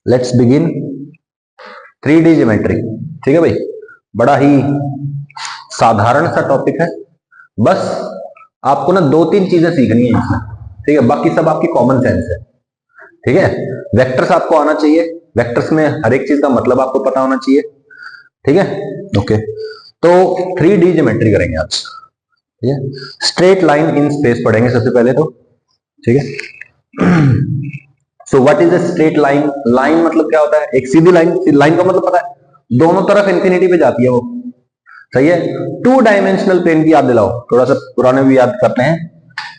Let's begin 3D geometry. ठीक है भाई, बड़ा ही साधारण सा टॉपिक है। बस आपको ना दो तीन चीजें सीखनी है इसमें, ठीक है। बाकी सब आपकी कॉमन सेंस है, ठीक है। वेक्टर्स आपको आना चाहिए, वेक्टर्स में हर एक चीज का मतलब आपको पता होना चाहिए, ठीक है। ओके, तो 3D ज्योमेट्री करेंगे आज, ठीक है। स्ट्रेट लाइन इन स्पेस पढ़ेंगे सबसे पहले तो, ठीक है। So what is a straight line? Line मतलब क्या होता है? एक सीधी लाइन। लाइन का मतलब पता है, दोनों तरफ इंफिनिटी पे जाती है वो, सही है। टू डायमेंशनल प्लेन की याद दिलाओ, थोड़ा सा पुराने भी याद करते हैं।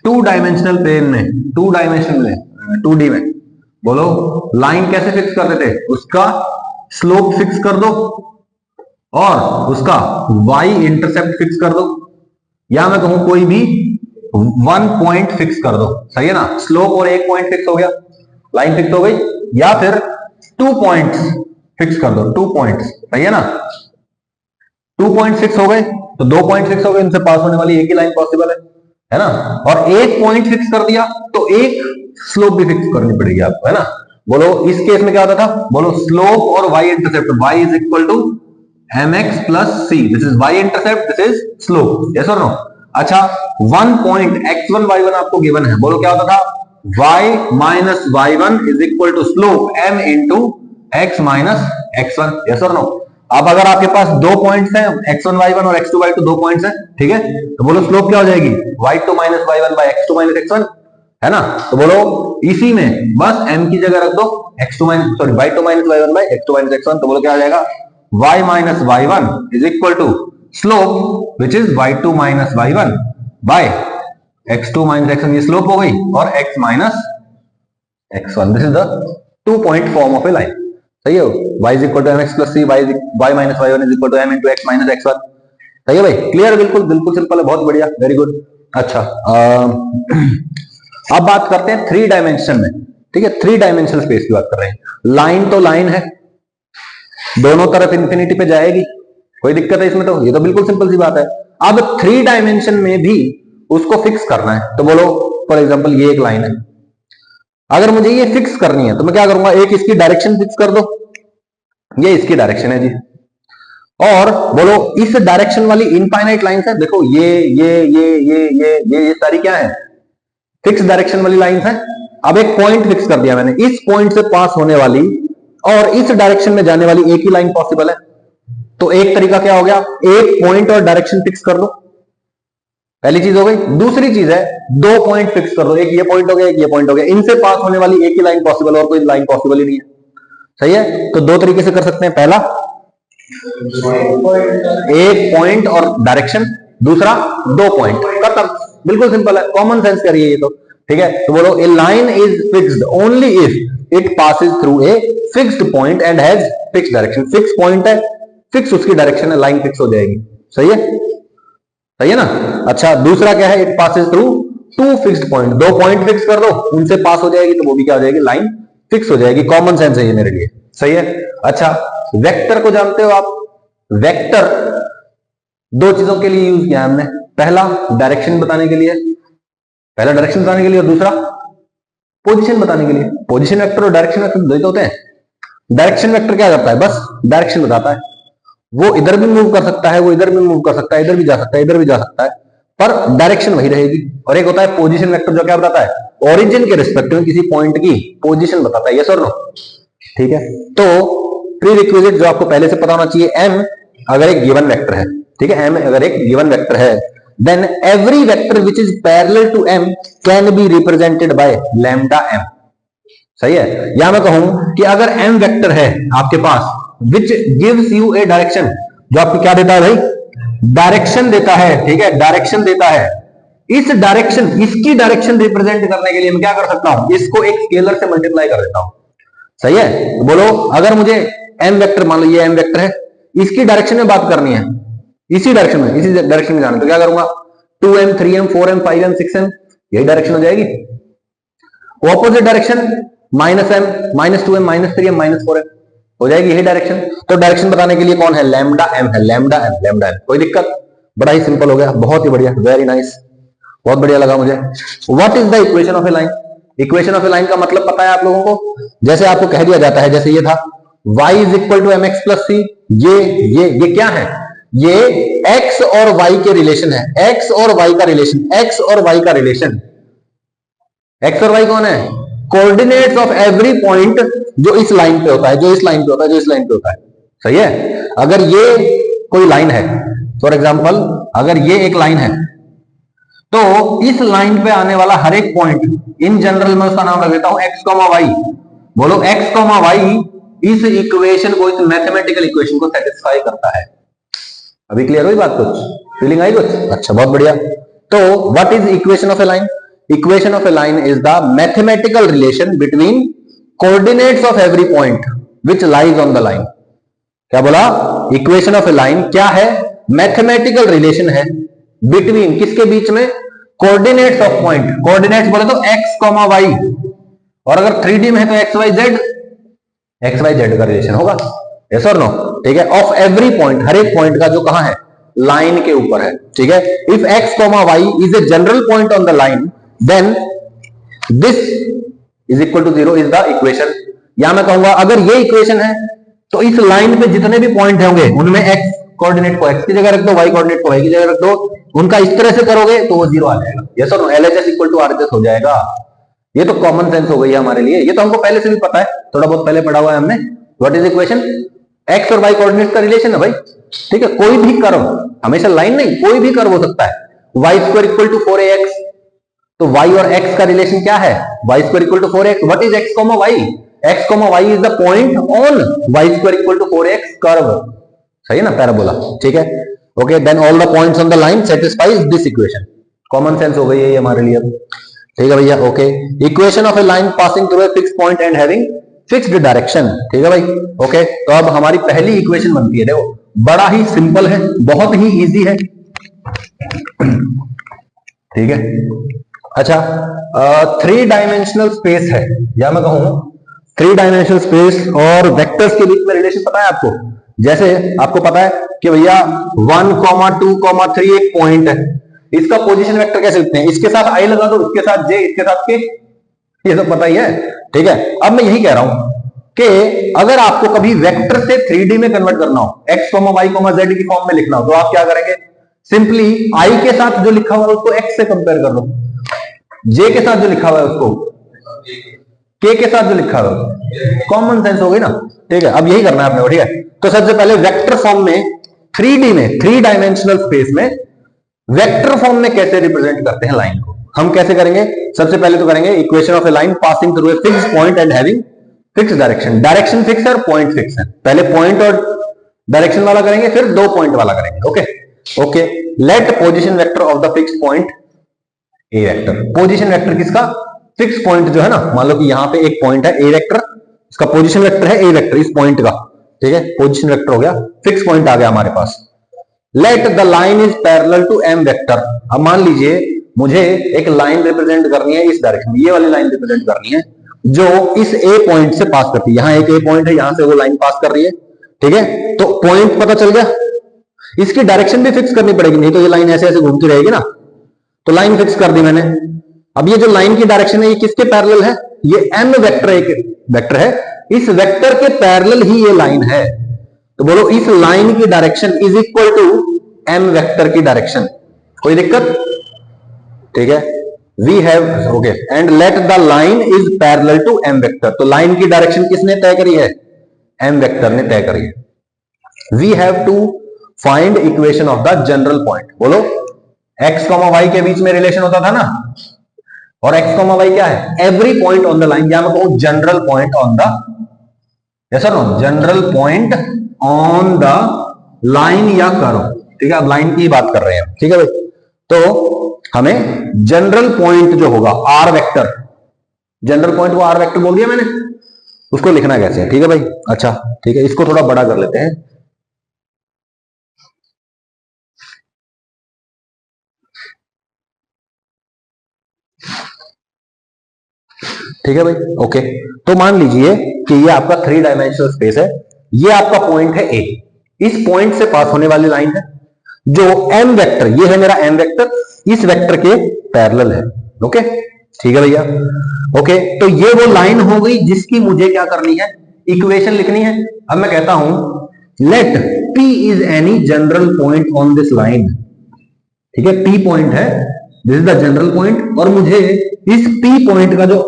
टू डायमेंशनल प्लेन में, टू डायमेंशन में, 2D में बोलो लाइन कैसे फिक्स करते थे? उसका स्लोप फिक्स कर दो और उसका y इंटरसेप्ट फिक्स कर दो, या मैं कहूं कोई भी वन पॉइंट फिक्स कर दो, सही है ना। स्लोप और एक पॉइंट फिक्स हो गया, लाइन फिक्स हो गई। या फिर 2 पॉइंट्स फिक्स कर दो, 2 पॉइंट्स, सही है ना। 2 पॉइंट फिक्स हो गए तो 2 पॉइंट फिक्स हो गए, इनसे पास होने वाली एक ही लाइन पॉसिबल है ना। और एक पॉइंट फिक्स कर दिया तो एक स्लोप भी फिक्स करनी पड़ेगी आपको, है ना। बोलो इस केस में क्या होता था? बोलो स्लोप और y intercept, y is equal to mx plus c, this is y intercept, this is slope, yes और नो। अच्छा, वन पॉइंट x1 y1 आपको गिवन है, बोलो क्या होता था? y minus y1 is equal to slope m into x minus x1, yes और no. अब अगर आपके पास दो पॉइंट्स हैं, x1 y1 और x2 y2 दो पॉइंट्स हैं, ठीक है, तो बोलो स्लोप क्या हो जाएगी? y2 minus y1 by x2 minus x1, है ना। तो बोलो इसी में बस m की जगह रख दो x2 minus sorry y2 minus y1 by x2 minus x1, तो बोलो क्या आ जाएगा? y minus y1 is equal to slope which is y2 minus y1 by x2 minus x1, ये स्लोप हो गई, और x minus x1, this is the 2 point form of a line, सही है। y is equal to mx plus c, y minus y1 is equal to m into x minus x1, सही है भाई। Clear? बिल्कुल बिल्कुल सिंपल है, बहुत बढ़िया, वेरी गुड। अच्छा, अब बात करते हैं 3 डायमेंशन में, ठीक है। 3 डायमेंशनल स्पेस की बात कर रहे हैं। लाइन तो लाइन है, दोनों तरफ इंफिनिटी पे जाएगी, कोई दिक्कत है इसमें? तो ये तो बिल्कुल सिंपल सी बात है। अब 3 डायमेंशन में भी उसको फिक्स करना है, तो बोलो फॉर एग्जांपल ये एक लाइन है, अगर मुझे ये फिक्स करनी है तो मैं क्या करूंगा? एक इसकी डायरेक्शन फिक्स कर दो, ये इसकी डायरेक्शन है जी। और बोलो इस डायरेक्शन वाली इनफाइनाइट लाइंस है, देखो ये सारी क्या है? फिक्स डायरेक्शन वाली लाइंस है। अब एक पॉइंट फिक्स कर दिया मैंने, इस पॉइंट से पास होने वाली और इस डायरेक्शन में जाने वाली एक ही लाइन पॉसिबल है। तो एक तरीका क्या हो गया? एक पॉइंट और डायरेक्शन फिक्स कर दो, पहली चीज हो गई। दूसरी चीज है दो पॉइंट फिक्स कर दो, एक ये पॉइंट हो गया, एक ये पॉइंट हो गया, इनसे पास होने वाली एक ही लाइन पॉसिबल, और कोई लाइन पॉसिबल ही नहीं है, सही है। तो दो तरीके से कर सकते हैं, पहला एक पॉइंट और डायरेक्शन, दूसरा दो पॉइंट, खत्म, बिल्कुल सिंपल है, कॉमन सेंस करिए ये तो, ठीक है। तो बोलो a line is fixed only if it passes through a fixed point and has fixed direction. Fix point है, फिक्स उसकी डायरेक्शन है, लाइन फिक्स हो जाएगी, सही है, सही है ना। अच्छा, दूसरा क्या है? It passes through 2 fixed point, दो पॉइंट फिक्स कर दो, उनसे पास हो जाएगी, तो वो भी क्या हो जाएगी? लाइन फिक्स हो जाएगी। कॉमन सेंस है ये मेरे लिए, सही है। अच्छा, वेक्टर को जानते हो आप? वेक्टर दो चीजों के लिए यूज किया हमने, पहला डायरेक्शन बताने के लिए, पहला डायरेक्शन बताने के लिए, और दूसरा पोजीशन बताने के लिए। पोजीशन वेक्टर और डायरेक्शन वेक्टर दो ही होते हैं। डायरेक्शन वेक्टर क्या करता है? बस डायरेक्शन बताता है, वो इधर भी मूव कर सकता है, वो इधर भी मूव कर सकता है, इधर भी जा सकता है, इधर भी जा सकता है, पर डायरेक्शन वही रहेगी। और एक होता है पोजीशन वेक्टर, जो क्या बताता है? ओरिजिन के रिस्पेक्ट में किसी पॉइंट की पोजीशन बताता है, यस और नो, ठीक है। तो प्री रिक्विजिट जो आपको पहले से पता होना चाहिए, m अगर एक गिवन वेक्टर है, ठीक है, m अगर एक गिवन वेक्टर है, then every vector which is parallel to m can be represented by lambda m, सही है। या मैं कहूं कि अगर m वेक्टर है आपके पास which gives you a direction, जो आपको क्या देता है भाई? डायरेक्शन देता है, ठीक है, डायरेक्शन देता है। इस डायरेक्शन, इसकी डायरेक्शन रिप्रेजेंट करने के लिए मैं क्या कर सकता हूं? इसको एक स्केलर से मल्टीप्लाई कर देता हूं, सही है। तो बोलो अगर मुझे m वेक्टर, मान लो ये m वेक्टर है, इसकी डायरेक्शन में बात करनी है, इसी डायरेक्शन में, इसी डायरेक्शन में जाना, तो क्या करूंगा? 2m 3m 4m 5m 6m, यही डायरेक्शन हो जाएगी। Opposite direction -m -2m -3m -4m हो जाएगी, यही डायरेक्शन। तो डायरेक्शन बताने के लिए कौन है? लैम्डा m है, लैम्डा m, लैम्डा m। कोई दिक्कत? बड़ा ही सिंपल हो गया, बहुत ही बढ़िया, वेरी नाइस, बहुत बढ़िया लगा मुझे। What is the equation of a line? Equation of a line का मतलब पता है आप लोगों को? जैसे आपको कह दिया जाता है, जैसे ये था y is equal to mx plus C, ये क्या है? ये x और y के रिलेशन है, x और y का रिलेशन, x और y का रिलेशन। x और y कौन है? कोऑर्डिनेट्स ऑफ एवरी पॉइंट जो इस लाइन पे होता है, जो इस लाइन पे होता है, जो इस लाइन पे होता है। सही है? अगर ये कोई लाइन है, फॉर एग्जाम्पल अगर ये एक लाइन है, तो इस लाइन पे आने वाला हर एक पॉइंट, इन जनरल में उसका नाम रख देता हूं x, y। बोलो x, y इस इक्वेशन को, इस मैथमेटिकल इक्वेशन को सेटिस्फाई करता है। अभी क्लियर हुई बात? कुछ फीलिंग आई कुछ? अच्छा, बहुत बढ़िया। तो what is equation of a line? Equation of a line is the mathematical relation between coordinates of every point which lies on the line. क्या बोला? इक्वेशन ऑफ ए लाइन क्या है? मैथमेटिकल रिलेशन है बिटवीन, किसके बीच में? Coordinates of point. Coordinates बोले तो x, y, और अगर 3D में है तो x, y, z, x, y, z का रिलेशन होगा। यस और नो? ठीक है। ऑफ एवरी पॉइंट, हर एक पॉइंट का जो कहां है? लाइन के ऊपर है। ठीक है। If x, y is a general point on the line, then this is equal to 0 is the equation. या मैं कहूंगा अगर ये इक्वेशन है तो इस लाइन पे जितने भी पॉइंट होंगे उनमें x कोऑर्डिनेट को x की जगह रख दो, y कोऑर्डिनेट को y की जगह रख दो, उनका इस तरह से करोगे तो वो 0 आ जाएगा। यस और no? LHS equal to RHS हो जाएगा। ये तो कॉमन सेंस हो गई है हमारे लिए, ये तो हमको पहले से भी पता है, थोड़ा बहुत पहले पढ़ा हुआ है हमने। What is equation? x और y कोऑर्डिनेट का रिलेशन है भाई। ठीक है। कोई भी कर्व, हमेशा लाइन नहीं, कोई भी कर्व हो सकता है। y² इक्वल टू 4ax, तो y और x का रिलेशन क्या है? y² equal to 4x। What is x, y? x, y is the point on y² equal to 4x curve. सही है ना? पैराबोला। ठीक है। Okay, then all the points on the line satisfies this equation. Common sense हो गई है ये हमारे लिए। ठीक है भैया। Okay, equation of a line passing through a fix point and having fixed direction. ठीक है भाई। ओके, तो अब हमारी पहली इक्वेशन बनती है, देखो बड़ा ही सिंपल है, बहुत ही इजी है। ठीक है। अच्छा, 3 डायमेंशनल स्पेस है, या मैं कहूं 3 डायमेंशनल स्पेस और वेक्टर्स के बीच में रिलेशन पता है आपको? जैसे आपको पता है कि भैया 1, 2, 3 एक पॉइंट है, इसका पोजीशन वेक्टर कैसे लिखते हैं? इसके साथ i लगा दो, इसके साथ j, इसके साथ k, ये तो पता ही है। ठीक है। अब मैं यही कह रहा हूं कि अगर आपको कभी वेक्टर से 3D में कन्वर्ट करना हो, x, y, z की फॉर्म में लिखना हो, तो आप क्या करेंगे? सिंपली i के साथ जो लिखा हुआ है उसको x से कंपेयर कर लो, j के साथ जो लिखा हुआ है उसको k के साथ जो लिखा हुआ है। कॉमन सेंस हो गई ना? ठीक है। अब यही करना है आपने। ठीक है। तो सबसे पहले वेक्टर फॉर्म में 3D में, 3 डायमेंशनल स्पेस में वेक्टर फॉर्म में कैसे रिप्रेजेंट करते हैं लाइन को? हम कैसे करेंगे? सबसे पहले तो करेंगे equation of a line passing through a fixed point and having fixed direction. Direction fix है और पॉइंट फिक्स है। पहले पॉइंट और डायरेक्शन वाला करेंगे, फिर 2 पॉइंट वाला करेंगे। Okay okay. Let position vector of the fixed point a vector. Position vector किसका? फिक्स पॉइंट जो है ना, मान लो कि यहां पे एक पॉइंट है ए वेक्टर, इसका पोजीशन वेक्टर है ए वेक्टर, इस पॉइंट का। ठीक है। पोजीशन वेक्टर हो गया, फिक्स पॉइंट आ गया हमारे पास। Let the line is parallel to M vector. अब मान लीजिए मुझे एक लाइन रिप्रेजेंट करनी है इस डायरेक्शन में, ये वाली लाइन रिप्रेजेंट करनी है जो इस ए पॉइंट से पास करती है। यहां एक ए पॉइंट है, यहां से वो लाइन पास कर रही है। ठीक है। तो पॉइंट पता चल गया, इसकी डायरेक्शन भी फिक्स करनी पड़ेगी, नहीं तो ये लाइन ऐसे ऐसे घूमती रहेगी ना। तो लाइन फिक्स कर दी मैंने। अब ये जो लाइन की डायरेक्शन है ये किसके पैरेलल है? ये एम वेक्टर एक वेक्टर है, इस वेक्टर के पैरेलल ही ये लाइन है। तो बोलो इस लाइन की direction is equal to M vector की डायरेक्शन। कोई दिक्कत? ठीक है। We have okay and let the line is parallel to M vector. तो लाइन की डायरेक्शन किसने तय करी है? एम वेक्टर ने तय करी है। We have to find equation of the general point. बोलो x, y के बीच में रिलेशन होता था ना, और x, y क्या है? Every point on the line, या मैं कहूं general point on the, yes और no, general point on the line या कर्व। ठीक है। अब लाइन की बात कर रहे हैं। ठीक है भाई। तो हमें जनरल पॉइंट जो होगा आर वेक्टर, जनरल पॉइंट को आर वेक्टर बोल दिया मैंने, उसको लिखना कैसे है? ठीक है भाई। अच्छा ठीक है, इसको थोड़ा बड़ा कर लेते हैं। ठीक है भाई। ओके, तो मान लीजिए कि ये आपका 3 डायमेंशनल स्पेस है, ये आपका पॉइंट है ए, इस पॉइंट से पास होने वाली लाइन है जो एम वेक्टर, ये है मेरा एम वेक्टर, इस वेक्टर के पैरेलल है। ओके, ठीक है भैया, ओके। तो ये वो लाइन हो गई जिसकी मुझे क्या करनी है, इक्वेशन लिखनी है। अब मैं कहता हूं let P is any general point on this line, ठीक है, P पॉइंट है, this is the general point, और मुझे इस P पॉइंट का जो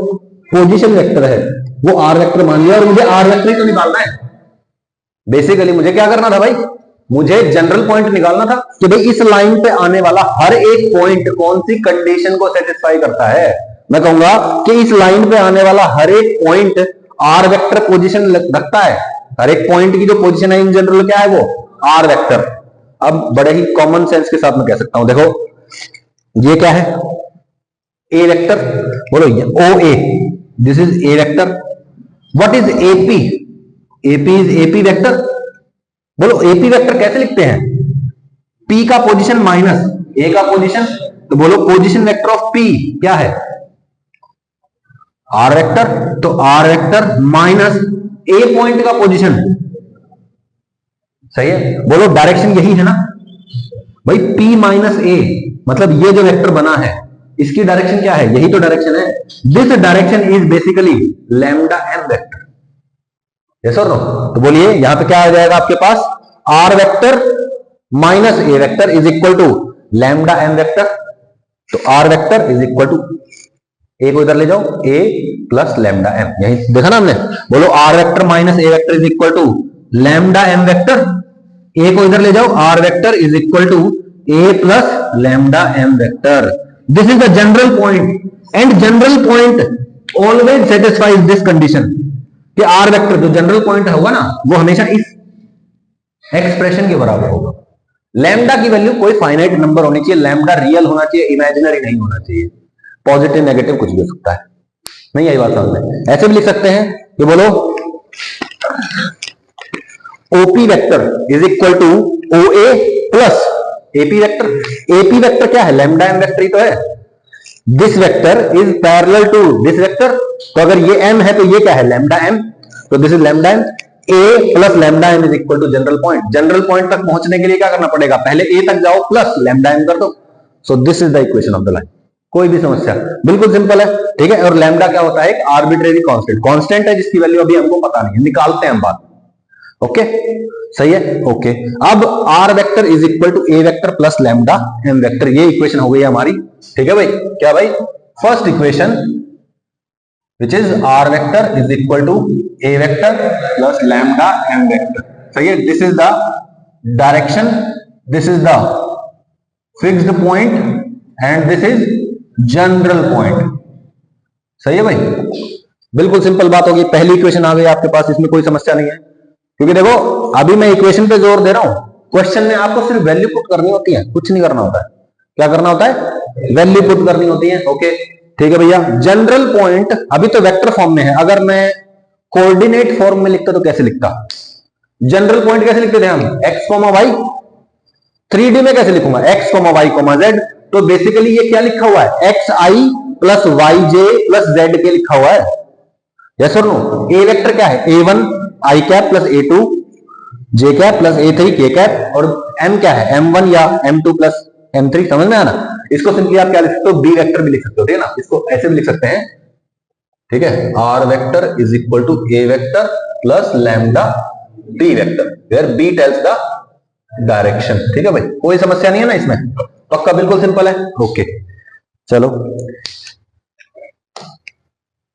पोजीशन वेक्टर है वो R वेक्टर मान लिया, और मुझे R वेक्टर ही तो निकालना है। बेसिकली मुझे क्या करना था भाई, मुझे जनरल पॉइंट निकालना था कि भाई इस लाइन पे आने वाला हर एक पॉइंट कौन सी कंडीशन को सेटिस्फाई करता है। मैं कहूंगा कि इस लाइन पे आने वाला हर एक पॉइंट आर वेक्टर पोजीशन रखता है, हर एक पॉइंट की जो पोजीशन है इन जनरल क्या है वो आर वेक्टर। अब बड़े ही कॉमन सेंस के साथ मैं कह सकता हूं, देखो ये क्या है, ए वेक्टर, बोलो ये O A, this is A vector. What is AP, AP is AP vector. बोलो एपी वेक्टर कैसे लिखते हैं, पी का पोजीशन माइनस ए का पोजीशन, तो बोलो पोजीशन वेक्टर ऑफ पी क्या है, आर वेक्टर, तो are vector minus a point का पोजीशन, सही है। बोलो डायरेक्शन यही है ना भाई, पी माइनस ए, मतलब ये जो वेक्टर बना है इसकी डायरेक्शन क्या है, यही तो डायरेक्शन है। This direction is basically lambda M vector, yes और नो। तो बोलिए यहां पे क्या आ जाएगा आपके पास, R vector minus A vector is equal to lambda M vector. तो are vector is equal to, A को इधर ले जाओ, ए प्लस लैम्डा एम, यही देखा ना हमने। बोलो R vector minus A vector is equal to lambda M vector, A को इधर ले जाओ, R vector is equal to A plus lambda M vector. This is the general point, and general point always satisfies this condition कि R vector जो general point होगा ना वो हमेशा इस एक्सप्रेशन के बराबर होगा। लैम्डा की वैल्यू कोई फाइनाइट नंबर होनी चाहिए, लैम्डा रियल होना चाहिए, इमेजिनरी नहीं होना चाहिए, पॉजिटिव नेगेटिव कुछ भी हो सकता है। नहीं आई बात समझ में, ऐसे भी लिख सकते हैं कि बोलो OP vector is equal to O A plus AP vector. AP vector क्या है, लैम्डा एम वेक्टर ही तो है। This vector is parallel to this vector, तो अगर ये m है तो ये क्या है, लैम्डा m, तो this is lambda m। a plus lambda m is equal to general point. General point तक पहुंचने के लिए क्या करना पड़ेगा, पहले a तक जाओ प्लस लैम्डा m कर दो। सो this is the equation of the line. कोई भी समस्या, बिल्कुल सिंपल है, ठीक है। और लैम्डा क्या होता है, एक आर्बिट्रेरी कांस्टेंट, कांस्टेंट है जिसकी वैल्यू अभी हमको पता नहीं है, निकालते हैं हम बाद में, ओके सही है, ओके। अब r vector is equal to a vector plus lambda M vector, ये इक्वेशन हो गई हमारी, ठीक है भाई। क्या भाई, first equation which is r vector is equal to a vector plus lambda M vector, सही है। This is the direction, this is the fixed point, and this is general point, सही है भाई। बिल्कुल सिंपल बात होगी, पहली इक्वेशन आ गई आपके पास, इसमें कोई समस्या नहीं है। क्योंकि देखो अभी मैं इक्वेशन पे जोर दे रहा हूं, क्वेश्चन में आपको सिर्फ वैल्यू पुट करनी होती है, कुछ नहीं करना होता है। क्या करना होता है, वैल्यू पुट करनी होती है, ओके ठीक है भैया। जनरल पॉइंट अभी तो वेक्टर फॉर्म में है, अगर मैं कोऑर्डिनेट फॉर्म में लिखता तो कैसे लिखता, जनरल पॉइंट कैसे लिखते थे हम, x, y। 3D में कैसे लिखूंगा, x, y, z। तो बेसिकली ये क्या लिखा हुआ है, x i plus Y j plus Z के लिखा हुआ है, यस और नो। ए वेक्टर क्या है, a1 आई कैप प्लस a2 जे कैप प्लस a3 के कैप, और m क्या है, m1 या m2 प्लस m3, समझ में आना। इसको सिंपली आप क्या लिख सकते हो, बी वेक्टर भी लिख सकते हो, ठीक है ना। इसको ऐसे भी लिख सकते हैं, ठीक है, r vector is equal to a vector plus lambda B vector, where b tells the direction, ठीक है भाई। कोई समस्या नहीं है ना इसमें, पक्का बिल्कुल सिंपल है, ओके। चलो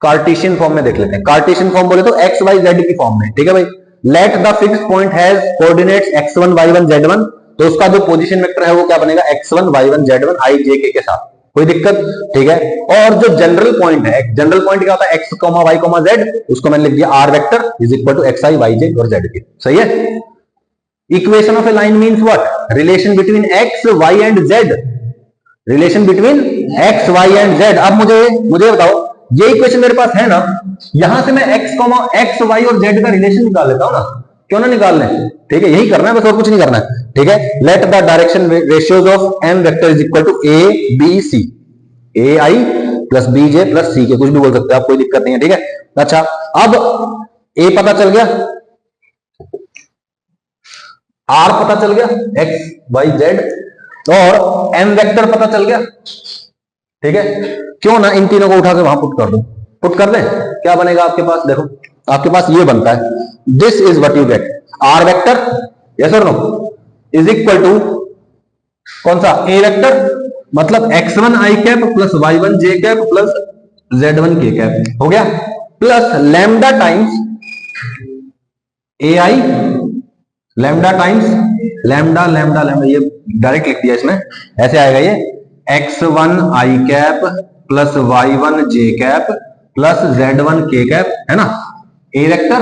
कार्टेशियन फॉर्म में देख लेते हैं। कार्टेशियन फॉर्म बोले तो एक्स वाई जेड की फॉर्म में, ठीक है भाई। Let the fix point has coordinates x1 y1 z1, तो उसका जो पोजीशन वेक्टर है वो क्या बनेगा, x1 y1 z1 i j k के साथ, कोई दिक्कत, ठीक है। और जो जनरल पॉइंट है, जनरल पॉइंट क्या होता है, x, y, z, उसको मैंने लिख दिया r vector is equal to xi yj और z, सही है। Equation of a line means what, relation between x, y and z, relation between x, y and z। अब मुझे बताओ, ये इक्वेशन मेरे पास है ना, यहां से मैं x, y और z का रिलेशन निकाल लेता हूं ना, क्यों ना निकाल लें, ठीक है, यही करना है बस, और कुछ नहीं करना है, ठीक है। Let the direction ratios of m vector is equal to a b c, a i plus b j plus c k, कुछ भी बोल सकते हो आप, कोई दिक्कत नहीं है, ठीक है। अच्छा अब a पता चल गया, r पता चल गया x y z, और m वेक्टर पता चल गया, ठीक है, क्यों ना इन तीनों को उठा के वहां पुट कर दो, पुट कर दें, क्या बनेगा आपके पास, देखो आपके पास ये बनता है, this is what you get, r vector, yes और नो, इज इक्वल टू कौन सा, ए वेक्टर, मतलब x1 i cap plus y1 j cap plus z1 k cap हो गया, plus lambda times ai, lambda times lambda lambda lambda, ये direct लिख दिया इसमें, ऐसे आएगा ये x1 i cap plus y1 j cap plus z1 k cap, है ना, a vector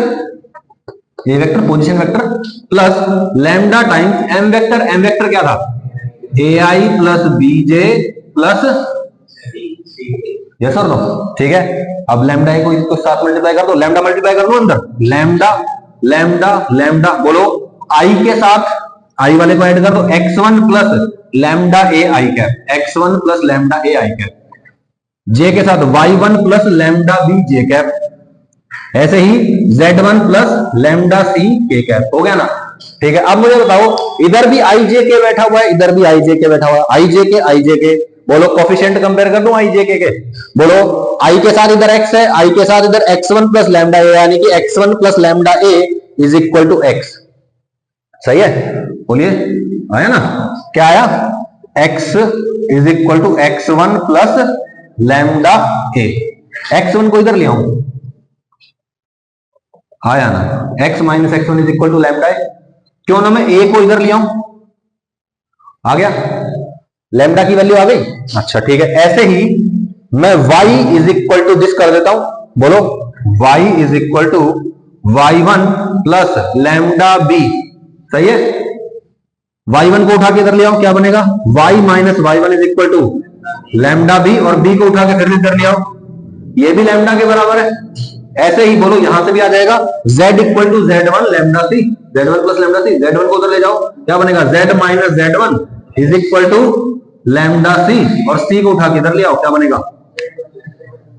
position vector plus lambda times M vector क्या था, ai plus bj plus, yes और नो, ठीक है, अब लैम्डा को इसको साथ मल्टीप्लाई कर दो, लैम्डा मल्टीप्लाई कर दो अंदर, लैम्डा लैम्डा लैम्डा, बोलो आई के साथ आई वाले को ऐड कर दो, x1 plus lambda a i cap, x1 plus lambda a i cap, j के साथ y1 plus lambda b j cap, ऐसे ही z1 प्लस लैम्डा सी के कैप, हो गया ना, ठीक है। अब मुझे बताओ, इधर भी आई जे के बैठा हुआ है, इधर भी आई जे के बैठा हुआ है, आई जे के, बोलो कोफिशिएंट कंपेयर कर दूं आई जे के, बोलो आई के साथ इधर x है, आई के साथ इधर x1 प्लस लैम्डा ए, यानी कि x1 plus lambda A is equal to x, सही है, बोलिए, आया ना, क्या आया, x is equal to x1 plus lambda A, x1 को इधर ले आऊं, आया ना, x minus x1 is equal to lambda A, क्यों ना मैं a को इधर ले आऊं, आ गया, लैम्डा की वैल्यू आ गई, अच्छा ठीक है, ऐसे ही मैं y is equal to this कर देता हूं, बोलो y is equal to y1 plus lambda b, सही है, y1 को उठा के इधर ले आओ, क्या बनेगा, y minus y1 is equal to lambda b, और b को उठा के फिर इधर ले आओ, ये भी लैम्डा के बराबर है, ऐसे ही बोलो यहां से भी आ जाएगा z equal to z1 lambda C, z1 plus lambda C, z1 को उधर ले जाओ, क्या बनेगा, z minus z1 is equal to lambda C, और c को उठा के इधर ले आओ, क्या बनेगा,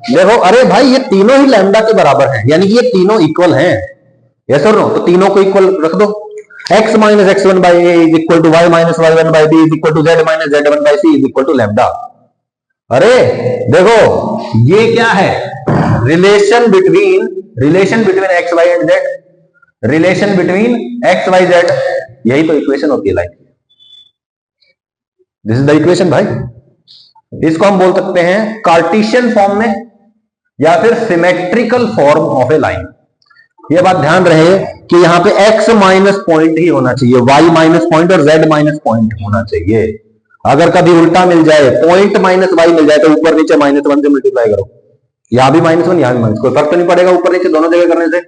देखो, अरे भाई ये तीनों ही लैम्डा के बराबर हैं, यानी कि ये तीनों इक्वल हैं, यस और नो, तो तीनों को इक्वल रख दो, x minus x1 by a is equal to y minus y1 by b is equal to z minus z1 by c is equal to lambda. अरे देखो ये क्या है, relation between x y and z, relation between x y z, यही तो equation होती है line, this is the equation भाई, इसको हम बोल सकते हैं कार्टेशियन फॉर्म में या फिर symmetrical form of a line. ये बात ध्यान रहे कि यहां पे x माइनस पॉइंट ही होना चाहिए, y माइनस पॉइंट और z माइनस पॉइंट होना चाहिए, अगर कभी उल्टा मिल जाए, पॉइंट माइनस y मिल जाए, तो ऊपर नीचे -1 से मल्टीप्लाई करो, यहां भी -1 यहां भी माइनस, कोई फर्क तो नहीं पड़ेगा ऊपर नीचे दोनों जगह करने से,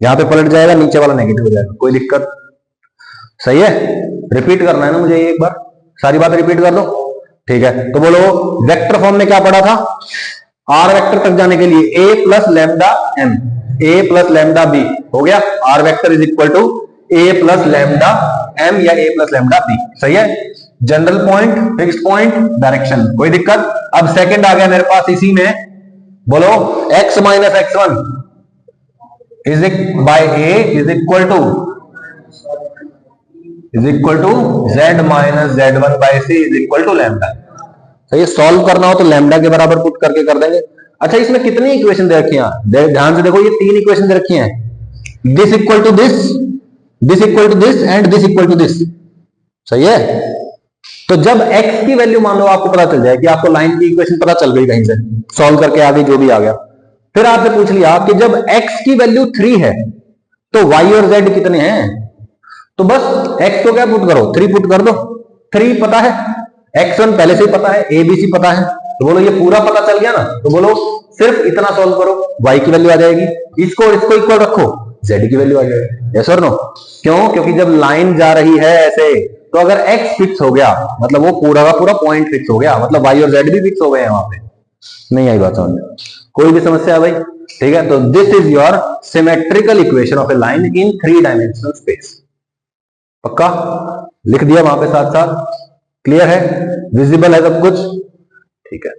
यहां पे पलट जाएगा, नीचे वाला नेगेटिव हो जाएगा, कोई दिक्कत, सही है, रिपीट करना है ना मुझे एक बार, सारी बातें रिपीट कर दो, ठीक है। तो बोलो वेक्टर फॉर्म में क्या पढ़ा था, आर वेक्टर तक जाने के लिए a plus lambda m, a plus lambda b, हो गया, r vector is equal to a plus lambda m या a प्लस लैम्डा b, सही है, general point, fixed point, direction, कोई दिक्कत। अब सेकंड आ गया मेरे पास इसी में, बोलो x minus x1 is by a is equal to z minus z1 by c is equal to lambda, तो ये सॉल्व करना हो तो लैम्डा के बराबर पुट करके कर देंगे। अच्छा इसमें कितनी इक्वेशन दे रखी है, ध्यान से देखो, ये 3 इक्वेशन दे रखी हैं, this equal to this, this equal to this and this equal to this, सही है। तो जब x की वैल्यू मान लो आपको पता चल जाए कि आपको लाइन की इक्वेशन पता चल गई कहीं से, सॉल्व करके आगे जो भी आ गया, फिर आपसे पूछ लिया कि जब x की वैल्यू 3 है तो y और z कितने हैं, तो बस x को क्या पुट करो, 3 पुट कर दो, 3 पता है, x1 पहले से ही पता है, abc पता है, तो बोलो ये पूरा पता चल गया ना, तो बोलो सिर्फ इतना सॉल्व करो, y की वैल्यू आ जाएगी, इसको और इसको इक्वल रखो, z की वैल्यू आ जाएगी, यस और नो, क्यों, क्योंकि जब लाइन जा रही है ऐसे, तो अगर x फिक्स हो गया मतलब वो पूरा का पूरा पॉइंट फिक्स हो गया, मतलब y और z भी फिक्स हो गए हैं वहां पे, नहीं आई बात समझ, कोई भी समस्या भाई, ठीक है। तो this is your symmetrical equation of a line in 3 dimensional space, पक्का लिख दिया वहां पे साथ साथ, क्लियर है, विजिबल है सब कुछ, ठीक है,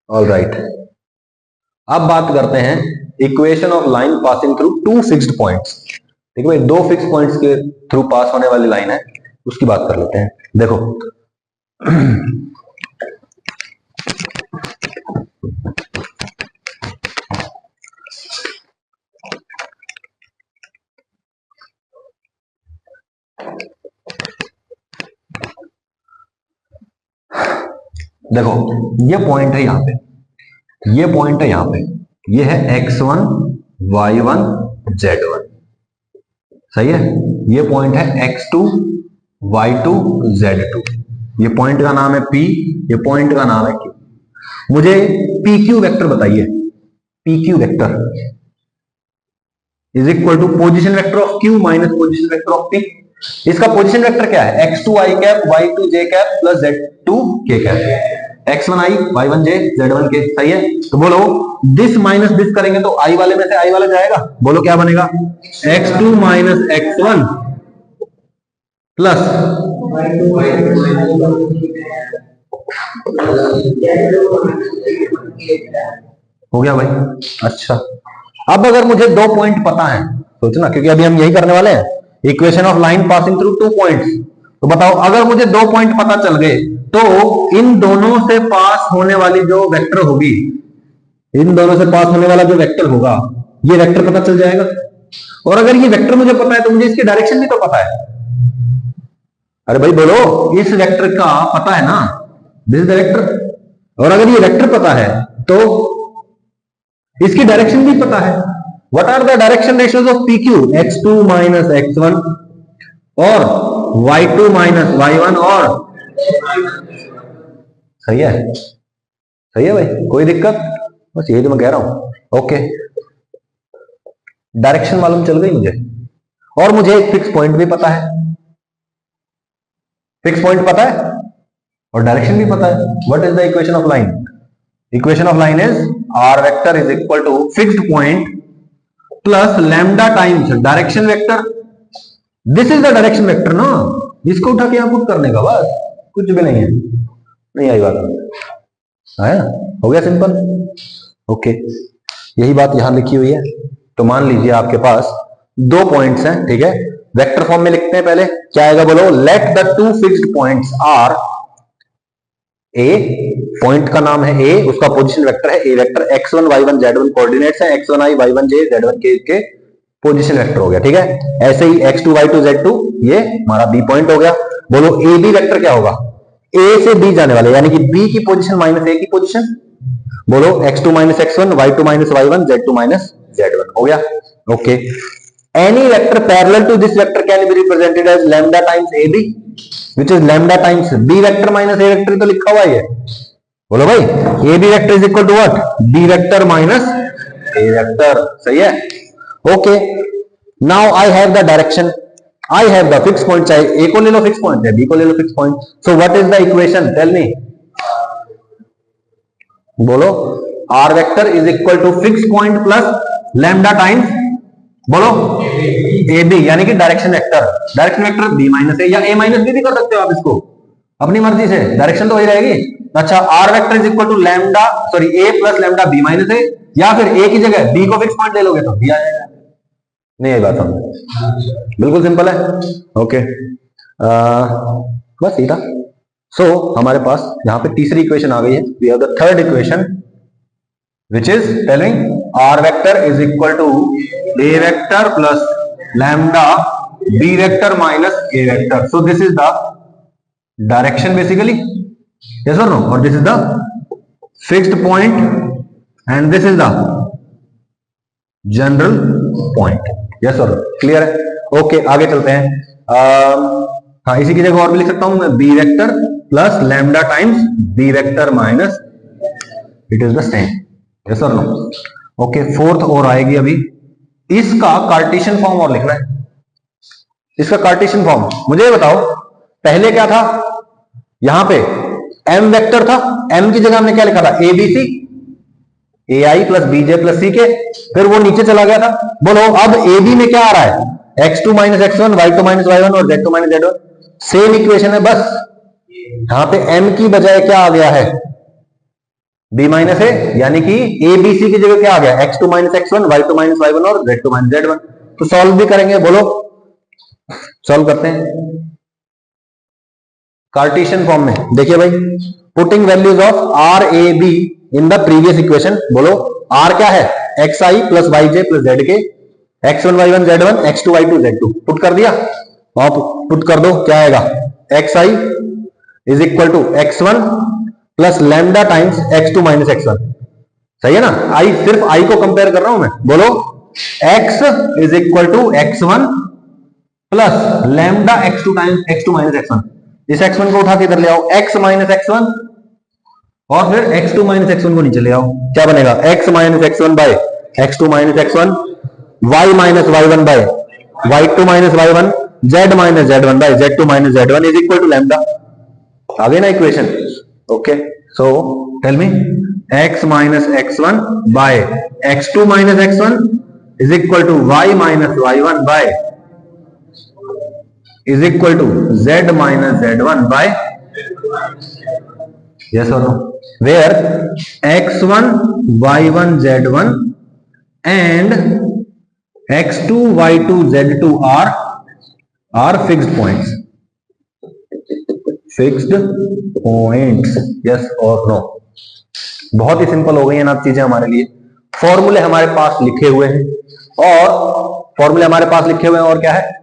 ऑल राइट। अब बात करते हैं equation of line passing through 2 fixed points, ठीक है भाई, 2 फिक्स पॉइंट्स के थ्रू पास होने वाली लाइन है, उसकी बात कर लेते हैं। देखो देखो ये पॉइंट है यहां पे, ये पॉइंट है यहां पे, ये है x1 y1 z1, सही है। ये पॉइंट है x2 y2 z2, ये पॉइंट का नाम है P, ये पॉइंट का नाम है Q। मुझे PQ वेक्टर बताइए। PQ vector is equal to position vector of Q minus position vector of P। इसका पोजिशन वेक्टर क्या है? x2 i cap y2 j cap plus z2 k cap. x1 i y1 j z1 k, सही है। तो बोलो this minus this करेंगे तो i वाले में से i वाला जाएगा, बोलो क्या बनेगा? x2 माइनस x1 प्लस हो गया भाई। अच्छा, अब अगर मुझे दो पॉइंट पता है, सोचना, क्योंकि अभी हम यही करने वाले हैं, equation of line passing through two points. तो बताओ अगर मुझे दो पॉइंट पता चल गए तो इन दोनों से पास होने वाली जो वेक्टर होगी, इन दोनों से पास होने वाला जो वेक्टर होगा, ये वेक्टर पता चल जाएगा। और अगर ये वेक्टर मुझे पता है तो मुझे इसकी डायरेक्शन भी तो पता है। अरे भाई बोलो, इस वेक्टर का पता है ना, दिस इज द वेक्टर। और अगर ये वेक्टर पता है तो इसकी डायरेक्शन भी पता है। What are the direction ratios of PQ? x2 minus x1 और y2 माइनस y1 और, सही है, सही है भाई, कोई दिक्कत? बस यही तो मैं कह रहा हूं। ओके, डायरेक्शन मालूम चल गई मुझे, और मुझे एक फिक्स पॉइंट भी पता है। फिक्स पॉइंट पता है और डायरेक्शन भी पता है। What is the equation of line? Equation of line is r vector is equal to fixed point plus lambda times direction vector. This is the direction vector ना, इसको उठा के यहां पुट करने का, बस कुछ भी नहीं है। नहीं आई बात? आया? हो गया सिंपल। ओके, यही बात यहां लिखी हुई है। तो मान लीजिए आपके पास दो पॉइंट्स हैं, ठीक है। वेक्टर फॉर्म में लिखते हैं, पहले क्या आएगा बोलो? Let the two fixed points are a, point का नाम है ए, उसका पोजीशन वेक्टर है ए vector, x1 y1 z1 coordinates है, x1 i y1 j z1 k के पोजीशन वेक्टर हो गया, ठीक है। ऐसे ही x2 y2 z2 ये हमारा बी पॉइंट हो गया। बोलो ए बी वेक्टर क्या होगा? ए से बी जाने वाले, यानी कि बी की पोजीशन माइनस ए की पोजीशन। बोलो x2 minus x1 y2 minus y1 z2 minus z1 हो गया। Okay, any vector parallel to this vector can be represented as lambda times ab, which is lambda times b vector minus a vector, तो लिखा हुआ है। बोलो भाई, ab vector is equal to what? b vector minus a vector, सही है। Okay, now I have the direction, I have the fixed point, चाहे a को ले लो fixed point, चाहे b को ले लो fixed point। So what is the equation? Tell me. बोलो, r vector is equal to fixed point plus lambda times, बोलो A B, यानी कि direction vector. Direction vector B minus A या A minus B भी कर सकते हो आप इसको अपनी मर्जी से, डायरेक्शन तो वही रहेगी। अच्छा, R vector is equal to lambda, sorry A plus lambda B minus A, या फिर ए की जगह बी को फिक्स पॉइंट ले लोगे तो बी आ जाएगा। नहीं ये बात समझ, बिल्कुल सिंपल है। ओके, बस ये था। सो हमारे पास यहाँ पे तीसरी इक्वेशन आ गई है। We have the third equation which is telling r vector is equal to a vector plus lambda b vector minus a vector. So this is the direction basically, yes or no? Or this is the fixed point and this is the general point, yes or no? Clear है? Okay, आगे चलते हैं। हाँ, इसी की जगह और भी लिख सकता हूं मैं, b vector plus lambda times b vector minus, it is the same, yes और नो? ओके, फोर्थ और आएगी अभी। इसका कार्टेशियन फॉर्म और लिखना है। इसका कार्टेशियन फॉर्म मुझे ये बताओ, पहले क्या था? यहां पे m वेक्टर था, m की जगह हमने क्या लिखा था? A B C, A I plus B J plus C K, फिर वो नीचे चला गया था। बोलो अब ए बी में क्या आ रहा है? x2 minus x1 y2 minus y1 और z2 minus z1। Same equation है, बस यहां पे m की बजाय क्या आ गया है? b माइनस ए, यानी कि ए बी सी की जगह क्या आ गया? x2 minus x1 y2 minus y1 और z2 माइनस z1। तो सॉल्व भी करेंगे, बोलो सॉल्व करते हैं कार्टेशियन फॉर्म में। देखिए भाई, putting values of r a b in the previous equation. बोलो आर क्या है, x i plus Y j plus Z k, x one y one z one, x two y two z two. Put कर दिया, वहां put कर दो, क्या आएगा, x i is equal to x one plus lambda times x two minus x one. सही है ना, आई सिर्फ आई को कंपेयर कर रहा हूं मैं। बोलो x is equal to x one plus lambda x two times x two minus x one. इस एक्स वन को उठा के इधर ले आओ, x माइनस एक्स वन, और फिर X two minus x one को नीचे ले आओ, क्या बनेगा, x minus x one by X two minus x one, Y minus Y one by Y two minus Y one, Z minus Z one by Z two minus Z one is equal to lambda. आ गई ना equation. Okay, so tell me x minus x one by X two minus x one is equal to Y minus Y one by is equal to z minus z1 by yes or no, where x1 y1 z1 and x2 y2 z2 are fixed points, fixed points, yes or no। बहुत ही simple हो गई है ना चीजें हमारे लिए। फॉर्मूले हमारे पास लिखे हुए हैं, और फॉर्मूले हमारे पास लिखे हुए हैं, और क्या है,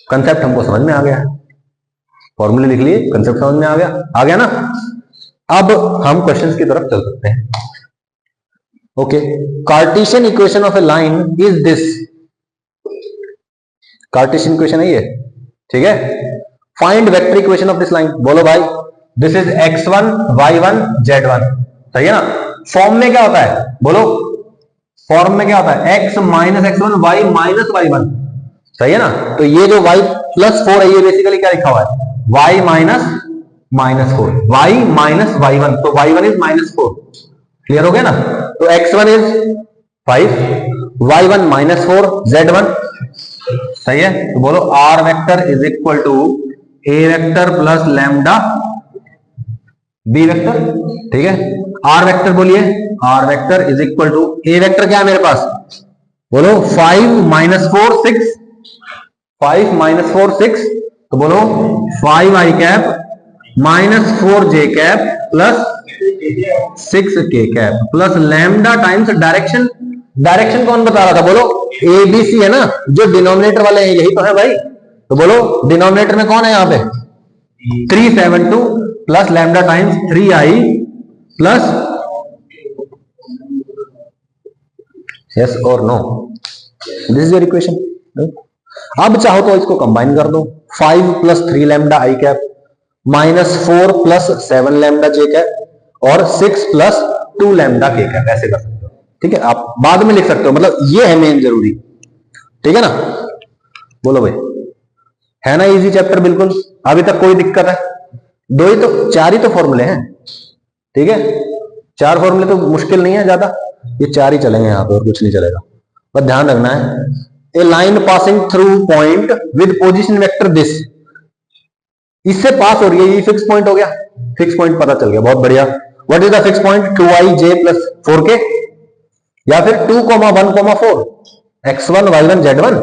कंसेप्ट हमको समझ में आ गया, फॉर्मूले लिख लिए, कंसेप्ट समझ में आ गया ना। अब हम क्वेश्चंस की तरफ चल सकते हैं। Okay, Cartesian equation of a line is this, Cartesian equation है ये, ठीक है। Find vector equation of this line. बोलो भाई, this is x1 y1 z1, सही है ना। फॉर्म में क्या होता है, बोलो फॉर्म में क्या होता है, x minus x one Y minus Y one, सही है ना। तो ये जो y प्लस फोर है, ये बेसिकली क्या लिखा हुआ है, y minus minus four, y minus Y one, तो y1 is minus four. Clear हो गया ना। तो x1 is 5, y1 minus four, z1, सही है। तो बोलो r vector is equal to a vector plus lambda b vector, ठीक है। r वेक्टर बोलिए, r vector is equal to a vector क्या है मेरे पास, बोलो 5 माइनस फोर 6, 5 माइनस फोर 6, तो बोलो 5 आई कैप माइनस 4 जे कैप प्लस 6 के cap plus lambda times direction. Direction कौन बता रहा था, बोलो ए बी सी है ना, जो डिनोमिनेटर वाले हैं यही तो है भाई। तो बोलो डिनोमिनेटर में कौन है यहाँ पे, 372 plus lambda times 3i plus, yes और no, this is your equation. अब चाहो तो इसको कंबाइन कर दो, 5 plus 3 lambda I cap minus 4 plus 7 lambda J cap और 6 प्लस 2 लैम्डा के कैप, ऐसे कर सकते हो, ठीक है। आप बाद में लिख सकते हो, मतलब ये है मेन जरूरी, ठीक है ना। बोलो भाई, है ना इजी चैप्टर बिल्कुल, अभी तक कोई दिक्कत है, दो ही तो, चार ही तो फॉर्मूले हैं, ठीक है। 4 फॉर्मूले तो मुश्किल नहीं है ज्यादा, ये 4 ही चलेंगे यहाँ पे, और कुछ नहीं चलेगा। बस ध्यान रखना है, a line passing through point with position vector this, इससे पास हो रही है, ये फिक्स पॉइंट हो गया, फिक्स पॉइंट पता चल गया, बहुत बढ़िया। What is the fix point, 2i j plus 4k, या फिर 2, 1, 4, x1 y1 z1।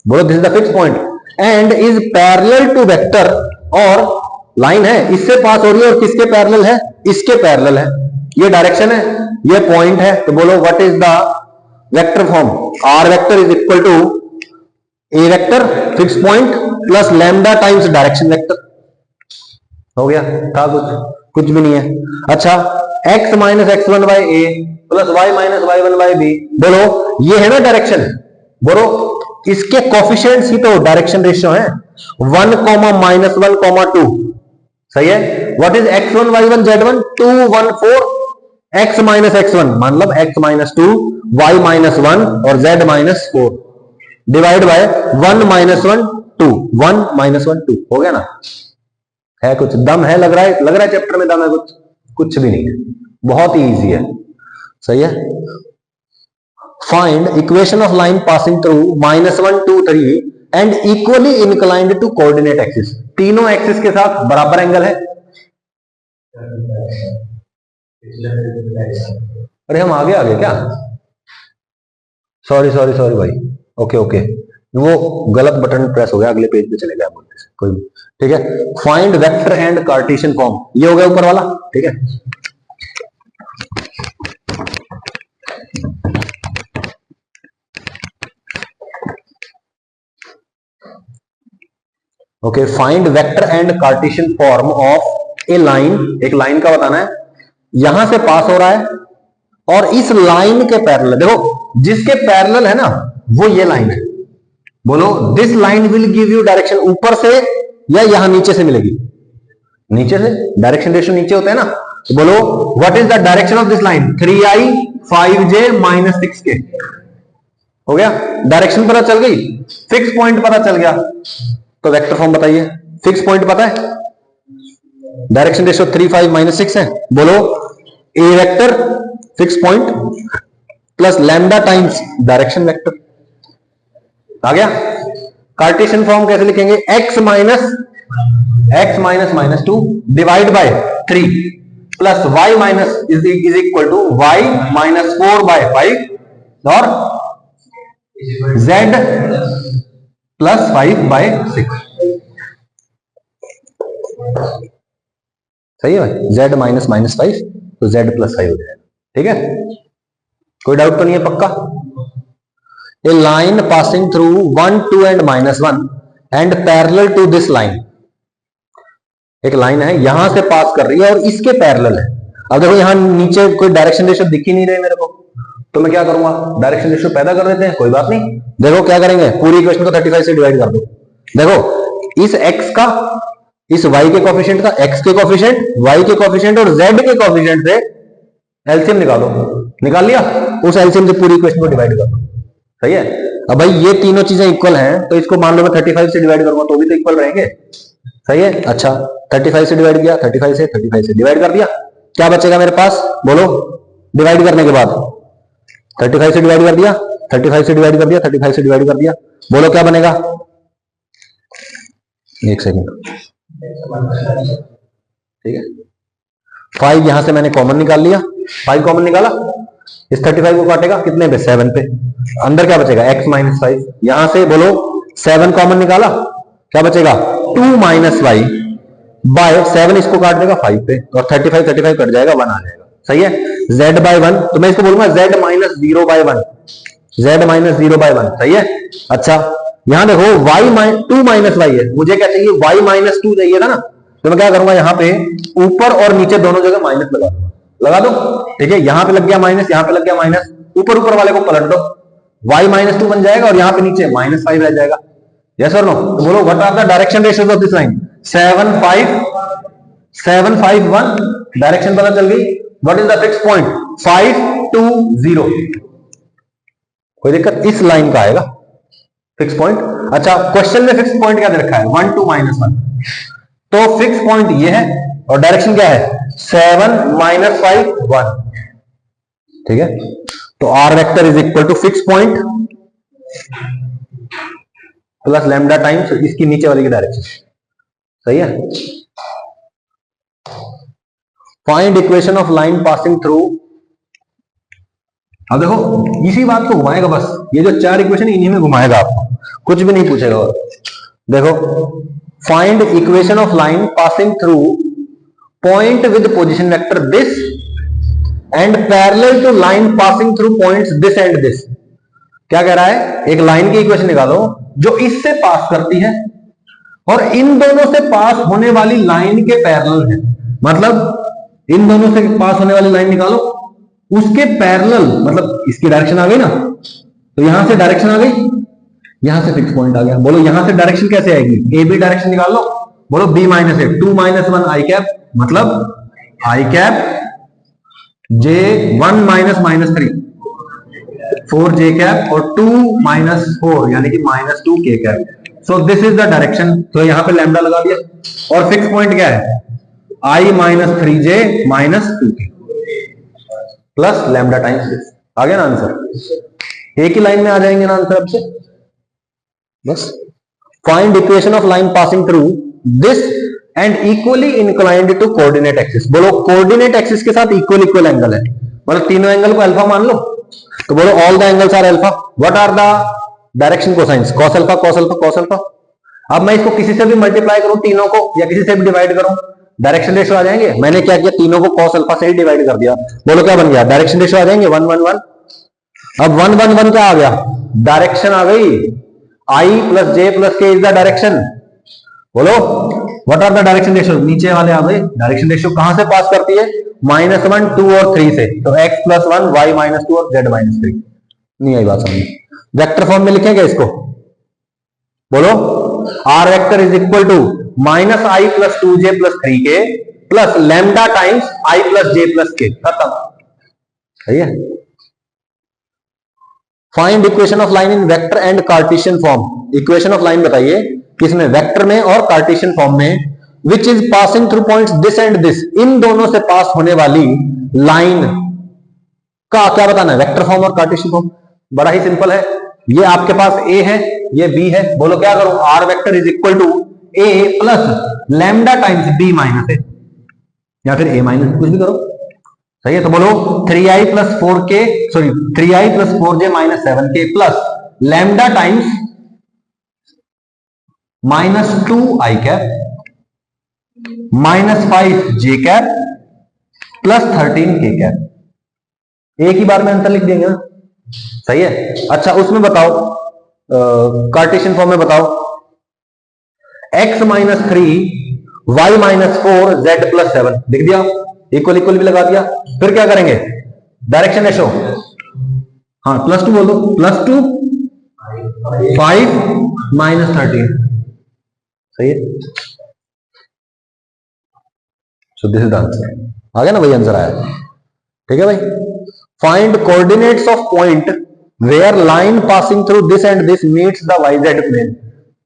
बोलो this is the fix point and is parallel to vector, और लाइन है इससे पास हो रही है, और किसके पैरेलल है, इसके पैरेलल है, ये डायरेक्शन है, ये पॉइंट है। तो बोलो what is the vector form, r vector is equal to a vector fix point plus lambda times direction vector. हो गया, था कुछ भी नहीं है। अच्छा, x minus x one by a plus y minus Y one by b, बोलो ये है ना डायरेक्शन, बोलो इसके कोफिशिएंट्स ही तो डायरेक्शन रेशियो है, 1, -1, 2, सही है। What is x1 y1 z1, 2, 1, 4, x minus x one, मतलब x माइनस 2, y माइनस 1 और z माइनस 4, डिवाइड बाय 1 -1 2, 1 -1 2, हो गया ना। है कुछ दम है, लग रहा है चैप्टर में दम है, कुछ भी नहीं है, बहुत ही इजी है, सही है। Find equation of line passing through -1, 2, 3 and equally inclined to coordinate axis, तीनों एक्सिस के साथ बराबर एंगल है। अरे हम आगे क्या, सॉरी भाई, ओके, वो गलत बटन प्रेस हो गया, अगले पेज पे चले गया बोलते से कोई नहीं। ठीक है, find vector and Cartesian form, ये हो गया ऊपर वाला। ठीक है, okay, find vector and Cartesian form of a line, एक लाइन का बताना है, यहां से पास हो रहा है और इस लाइन के पैरेलल, देखो जिसके पैरेलल है ना वो ये लाइन है। बोलो this line will give you direction ऊपर से या यहां नीचे से मिलेगी? नीचे से, डायरेक्शन रेशियो नीचे होता है ना। तो बोलो what is the direction of this line? 3i 5j minus 6k। हो गया, डायरेक्शन पता चल गई, फिक्स पॉइंट पता चल गया। तो वेक्टर फॉर्म बताइए, फिक्स पॉइंट पता है, डायरेक्शन रेशियो 3 5 माइनस 6 है। बोलो A vector fix point plus lambda times direction vector. आ गया। कार्टेशियन फॉर्म कैसे लिखेंगे? x minus minus 2 divide by 3 plus y minus is equal to y minus 4 by 5 और z प्लस 5 बाय 6। सही है भाई, z माइनस माइनस 5 तो z plus 5 हो जाएगा। ठीक है, कोई डाउट तो नहीं है? पक्का। A line passing through 1 2 and -1 and parallel to this line, एक लाइन है यहां से पास कर रही है और इसके पैरेलल है। अब देखो यहां नीचे कोई डायरेक्शन रेशियो दिख ही नहीं रहे मेरे को, तो मैं क्या करूंगा? डायरेक्शन रेशियो पैदा कर देते हैं, कोई बात नहीं। देखो क्या करेंगे, पूरी इक्वेशन को 35 से डिवाइड कर दो। देखो इस x का, इस y के कोफिशिएंट का, x के कोफिशिएंट, y के कोफिशिएंट और z के कोफिशिएंट से एलसीएम निकालो। निकाल लिया, उस एलसीएम से पूरी इक्वेशन को डिवाइड कर दो। सही है। अब भाई ये तीनों चीजें इक्वल हैं, तो इसको मान लो मैं 35 से डिवाइड करूंगा तो भी तो इक्वल रहेंगे। सही है। अच्छा 35 से डिवाइड किया, 35 से डिवाइड कर दिया, क्या बचेगा मेरे पास? बोलो डिवाइड करने के बाद 35 से डिवाइड कर दिया, 35 से डिवाइड कर दिया, 35 से डिवाइड कर दिया, बोलो क्या बनेगा? एक सेकंड। ठीक है, 5 यहां से मैंने कॉमन निकाल लिया, 5 कॉमन निकाला, इस 35 को काटेगा कितने पे? 7 पे। अंदर क्या बचेगा? x minus 5। यहां से बोलो 7 कॉमन निकाला, क्या बचेगा? 2 माइनस y बाय 7, इसको काट देगा 5 पे और 35 कट जाएगा, 1 आ जाएगा। सही है। z बाय 1, तो मैं इसको बोलूंगा z minus 0 by 1, z minus 0 by 1। सही है। अच्छा यहां देखो y 2 माइनस y है, मुझे क्या चाहिए? y माइनस 2 चाहिए था ना, तो मैं क्या करूंगा? यहां पे ऊपर और नीचे दोनों जगह माइनस लगा दूंगा, लगा दो। ठीक है, यहां पे लग गया माइनस, यहां पे लग गया माइनस, ऊपर ऊपर वाले को पलट दो, y माइनस 2 बन जाएगा और यहां पे नीचे माइनस 5 रह जाएगा। यस और नो? तो बोलो what are the direction ratios of this line? 7 5 1, direction पता चल गई। What is the fix point? 5 2 0। कोई दिक्कत? इस लाइन का आएगा फिक्स पॉइंट। अच्छा क्वेश्चन में फिक्स पॉइंट क्या दे रखा है? 1 2 -1, तो फिक्स पॉइंट ये है और डायरेक्शन क्या है? 7 माइनस 5 1। ठीक है, तो are vector is equal to fix point plus lambda times इसकी नीचे वाली की डायरेक्शन। सही है। Find equation of line passing through. अब देखो इसी बात को घुमाएगा बस, ये जो 4 इक्वेशन इन्हीं में घुमाएगा आपको, कुछ भी नहीं पूछेगा। और देखो find equation of line passing through point with position vector this and parallel to line passing through points this and this. क्या कह रहा है? एक लाइन की इक्वेशन निकालो जो इससे पास करती है और इन दोनों से पास होने वाली लाइन के पैरेलल है। मतलब इन दोनों से पास होने वाली लाइन निकालो, उसके पैरेलल, मतलब इसकी डायरेक्शन आ गई ना, तो यहां से डायरेक्शन आ गई, यहां से फिक्स पॉइंट आ गया। बोलो यहां से डायरेक्शन कैसे आएगी? ए बी डायरेक्शन निकाल लो। बोलो b minus A, 2 minus 1 I cap, मतलब I cap j 1 minus minus 3 4 j cap और 2 माइनस 4 यानी कि minus 2 k cap. So this is the direction. तो यहां पे लैम्डा लगा दिया और फिक्स पॉइंट क्या है? i minus 3j minus 2k plus lambda times this. आ गया ना आंसर? एक ही लाइन में आ जाएंगे ना आंसर अब से बस। Find equation of line passing through this and equally inclined to coordinate axis. बोलो कोऑर्डिनेट एक्सिस के साथ इक्वल एंगल है, मतलब तीनों एंगल को अल्फा मान लो। तो बोलो all the angles are alpha. What are the direction cosines, cos alpha cos alpha cos alpha. अब मैं इसको किसी से भी मल्टीप्लाई करूं तीनों को, या किसी से भी डिवाइड करूं, डायरेक्शन रेशियो आ जाएंगे। मैंने क्या किया, तीनों को कॉस अल्फा से ही डिवाइड कर दिया। बोलो क्या बन गया, डायरेक्शन रेशियो आ जाएंगे 1 1 1। अब 1 1 1 क्या आ गया, डायरेक्शन आ गई। I plus j plus k is the direction. बोलो what are the direction ratio, नीचे वाले आ गए। डायरेक्शन रेशियो कहां से पास करती है, -1 2 और 3 से। तो x + 1 y - 2 और z - 3। नहीं आई बात समझ। वेक्टर फॉर्म में लिखेंगे इसको, बोलो r vector is equal to -i + 2j + 3k plus lambda times i + j + k। खत्म। सही है। Find equation of line in vector and Cartesian form. Equation of line बताइए किसमें, वेक्टर में और कार्टेशियन फॉर्म में। Which is passing through points this and this, इन दोनों से पास होने वाली लाइन का क्या बताना है, वेक्टर फॉर्म और कार्टेशियन फॉर्म। बड़ा ही सिंपल है। ये आपके पास ए है, ये बी है। बोलो क्या करूं, R vector is equal to A plus lambda times B minus A, या फिर ए माइनस, कुछ भी करो। सही है। तो बोलो 3i + 4k, sorry 3i + 4j - 7k plus lambda times -2i cap -5j cap plus 13k cap. एक ही बार में आंसर लिख देंगे ना। सही है। अच्छा उसमें बताओ, कार्टेशियन फॉर्म में बताओ, x - 3 y - 4 z + 7 लिख दिया, इक्वल इक्वल भी लगा दिया। फिर क्या करेंगे, डायरेक्शन रेशो, हाँ +2 बोल दो, +2 5 - 13। सही है। So this is the answer. आ गया ना भाई, आंसर आया। ठीक है भाई। Find coordinates of point where line passing through this and this meets the YZ plane.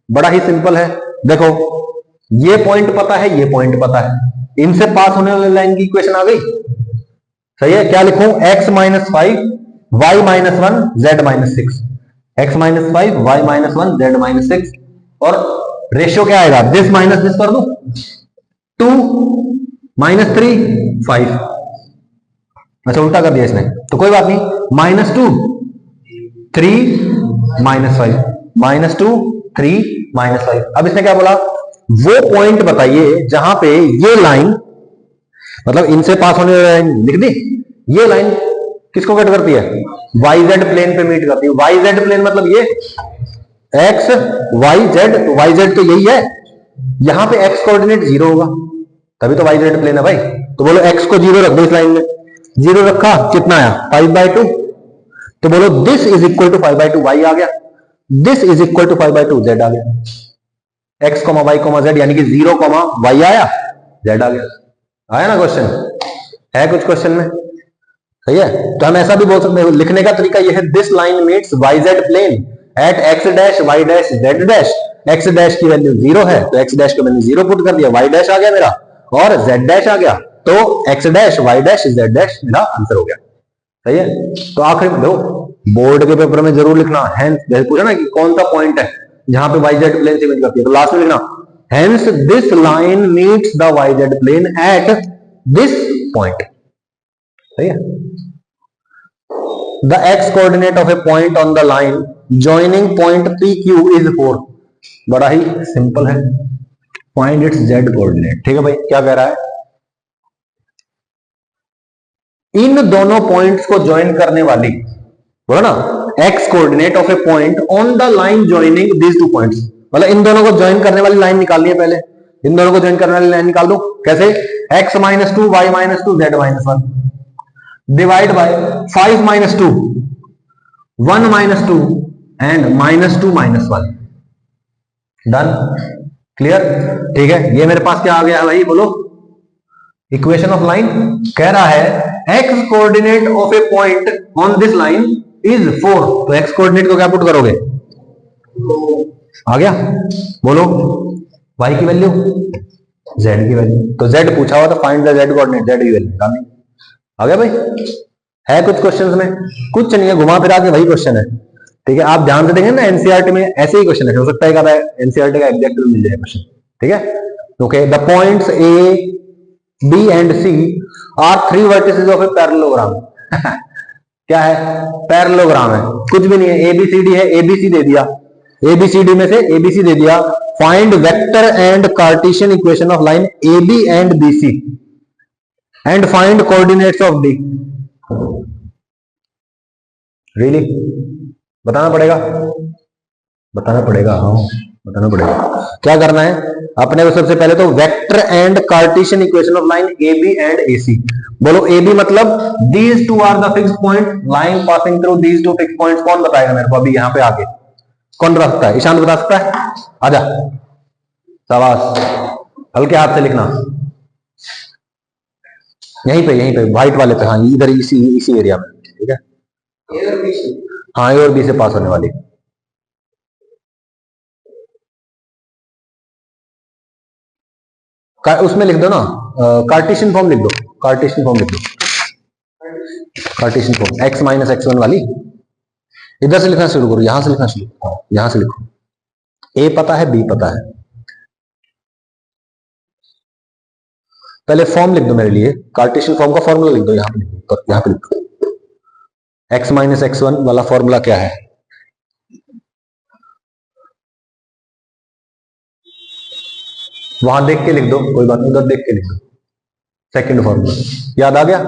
बड़ा ही सिंपल है। देखो ये पॉइंट पता है, ये पॉइंट पता है, इनसे पास होने वाली लाइन की इक्वेशन आ गई। सही है। क्या लिखूं, x - 5 y - 1 z - 6, x - 5 y - 1 z - 6। और रेशियो क्या आएगा, दिस माइनस दिस कर दो, 2 -3 5। अच्छा उल्टा कर दिया इसने, तो कोई बात नहीं, -2 3 -5 -2 3 -5। अब इसने क्या बोला, वो पॉइंट बताइए जहां पे ये लाइन, मतलब इनसे पास होने वाली लाइन लिख दी, ये लाइन किसको कट करती है, YZ प्लेन पे मीट करती है। YZ प्लेन मतलब ये x y z, YZ तो यही है। यहां पे x कोऑर्डिनेट 0 होगा, तभी तो YZ प्लेन है भाई। तो बोलो x को 0 रख दो इस लाइन में, 0 रखा, कितना आया 5/2। तो बोलो this is equal to 5/2 y आ गया, this is equal to 5/2 z आ गया। x, y, z यानी कि 0, y आया, z आ गया। आया ना क्वेश्चन, है कुछ क्वेश्चन में। सही है। तो हम ऐसा भी बोल सकते हैं, लिखने का तरीका यह है, this line meets YZ plane at x dash y dash z dash. x dash की वैल्यू 0 है तो x डैश की वैल्यू 0 पुट कर दिया, y डैश आ गया मेरा और z डैश आ गया, तो x dash y dash z dash मेरा आंसर हो गया। सही है। तो आखिर में दो बोर्ड के पेपर में जरूर लिखना, हेंस जैसे पूछा ना कि कौन सा पॉइंट है जहां पे YZ प्लेन से मीट करती है, तो लास्ट में लिखना hence this line meets the YZ plane at this point. सही है। The x coordinate of a point on the line joining point PQ is 4। बड़ा ही सिंपल है, फाइंड इट्स z कोऑर्डिनेट। ठीक है भाई, क्या कह रहा है, इन दोनों पॉइंट्स को ज्वाइन करने वाली, बोलो ना, x coordinate of a point on the line joining these two points, मतलब इन दोनों को ज्वाइन करने वाली लाइन निकालनी है। पहले इन दोनों को ज्वाइन करने वाली लाइन निकाल दो। कैसे, x - 2 y - 2 z - 1 divide by 5 - 2 1 - 2 and -2 - 1। Done, clear. ठीक है, ये मेरे पास क्या आ गया भाई, बोलो इक्वेशन ऑफ लाइन। कह रहा है x coordinate of a point on this line is 4, तो x कोऑर्डिनेट को क्या पुट करोगे, आ गया। बोलो y की वैल्यू, z की वैल्यू, तो z पूछा हुआ था, find the z coordinate, z की वैल्यू निकालनी। आ गया भाई। है कुछ क्वेश्चंस में, कुछ नहीं है, घुमा फिरा के वही क्वेश्चन है। ठीक है, आप ध्यान से देखें ना, एनसीईआरटी में ऐसे ही क्वेश्चन है, हो सकता है एनसीईआरटी का एग्जैक्ट मिल जाए क्वेश्चन। ठीक है, okay. The points A, B and C are 3 vertices of a parallelogram. क्या है, पैरेललोग्राम है, कुछ भी नहीं है, एबीसीडी है, एबीसी दे दिया, एबीसीडी में से एबीसी दे दिया, find vector and Cartesian equation of line AB and BC and find coordinates of D. Really बताना पड़ेगा, बताना पड़ेगा, हाँ बताना पड़ेगा। क्या करना है अपने को, सबसे पहले तो vector and Cartesian equation of line A B and A C. बोलो ए बी मतलब these two are the fixed point line passing through these two fixed points. कौन बताएगा मेरे को अभी यहां पे आके, कौन बता सकता है? ईशांत बता सकता है, आजा शाबाश, हल्के हाथ से लिखना, यहीं पे व्हाइट वाले पे, हाँ इधर इसी एरिया में, ठीक है। हाँ ए और बी से पास होने वाली, उसमें लिख दो ना, कार्टेशियन फॉर्म लिख दो, कार्टेशियन फॉर्म लिख दो, Cartesian form x minus x one वाली। इधर से लिखना शुरू करो, यहां से लिखना शुरू, यहां से लिखो, a पता है b पता है। पहले फॉर्म लिख दो मेरे लिए, कार्टेशियन फॉर्म का फॉर्मूला लिख दो, यहां पे लिख दो, यहां पे लिख दो, x माइनस एक्स वन वाला फॉर्मूला क्या है? वहां देख के लिख दो, कोई बात नहीं, उधर देख के लिख दो, सेकंड फॉर्मूला याद आ गया?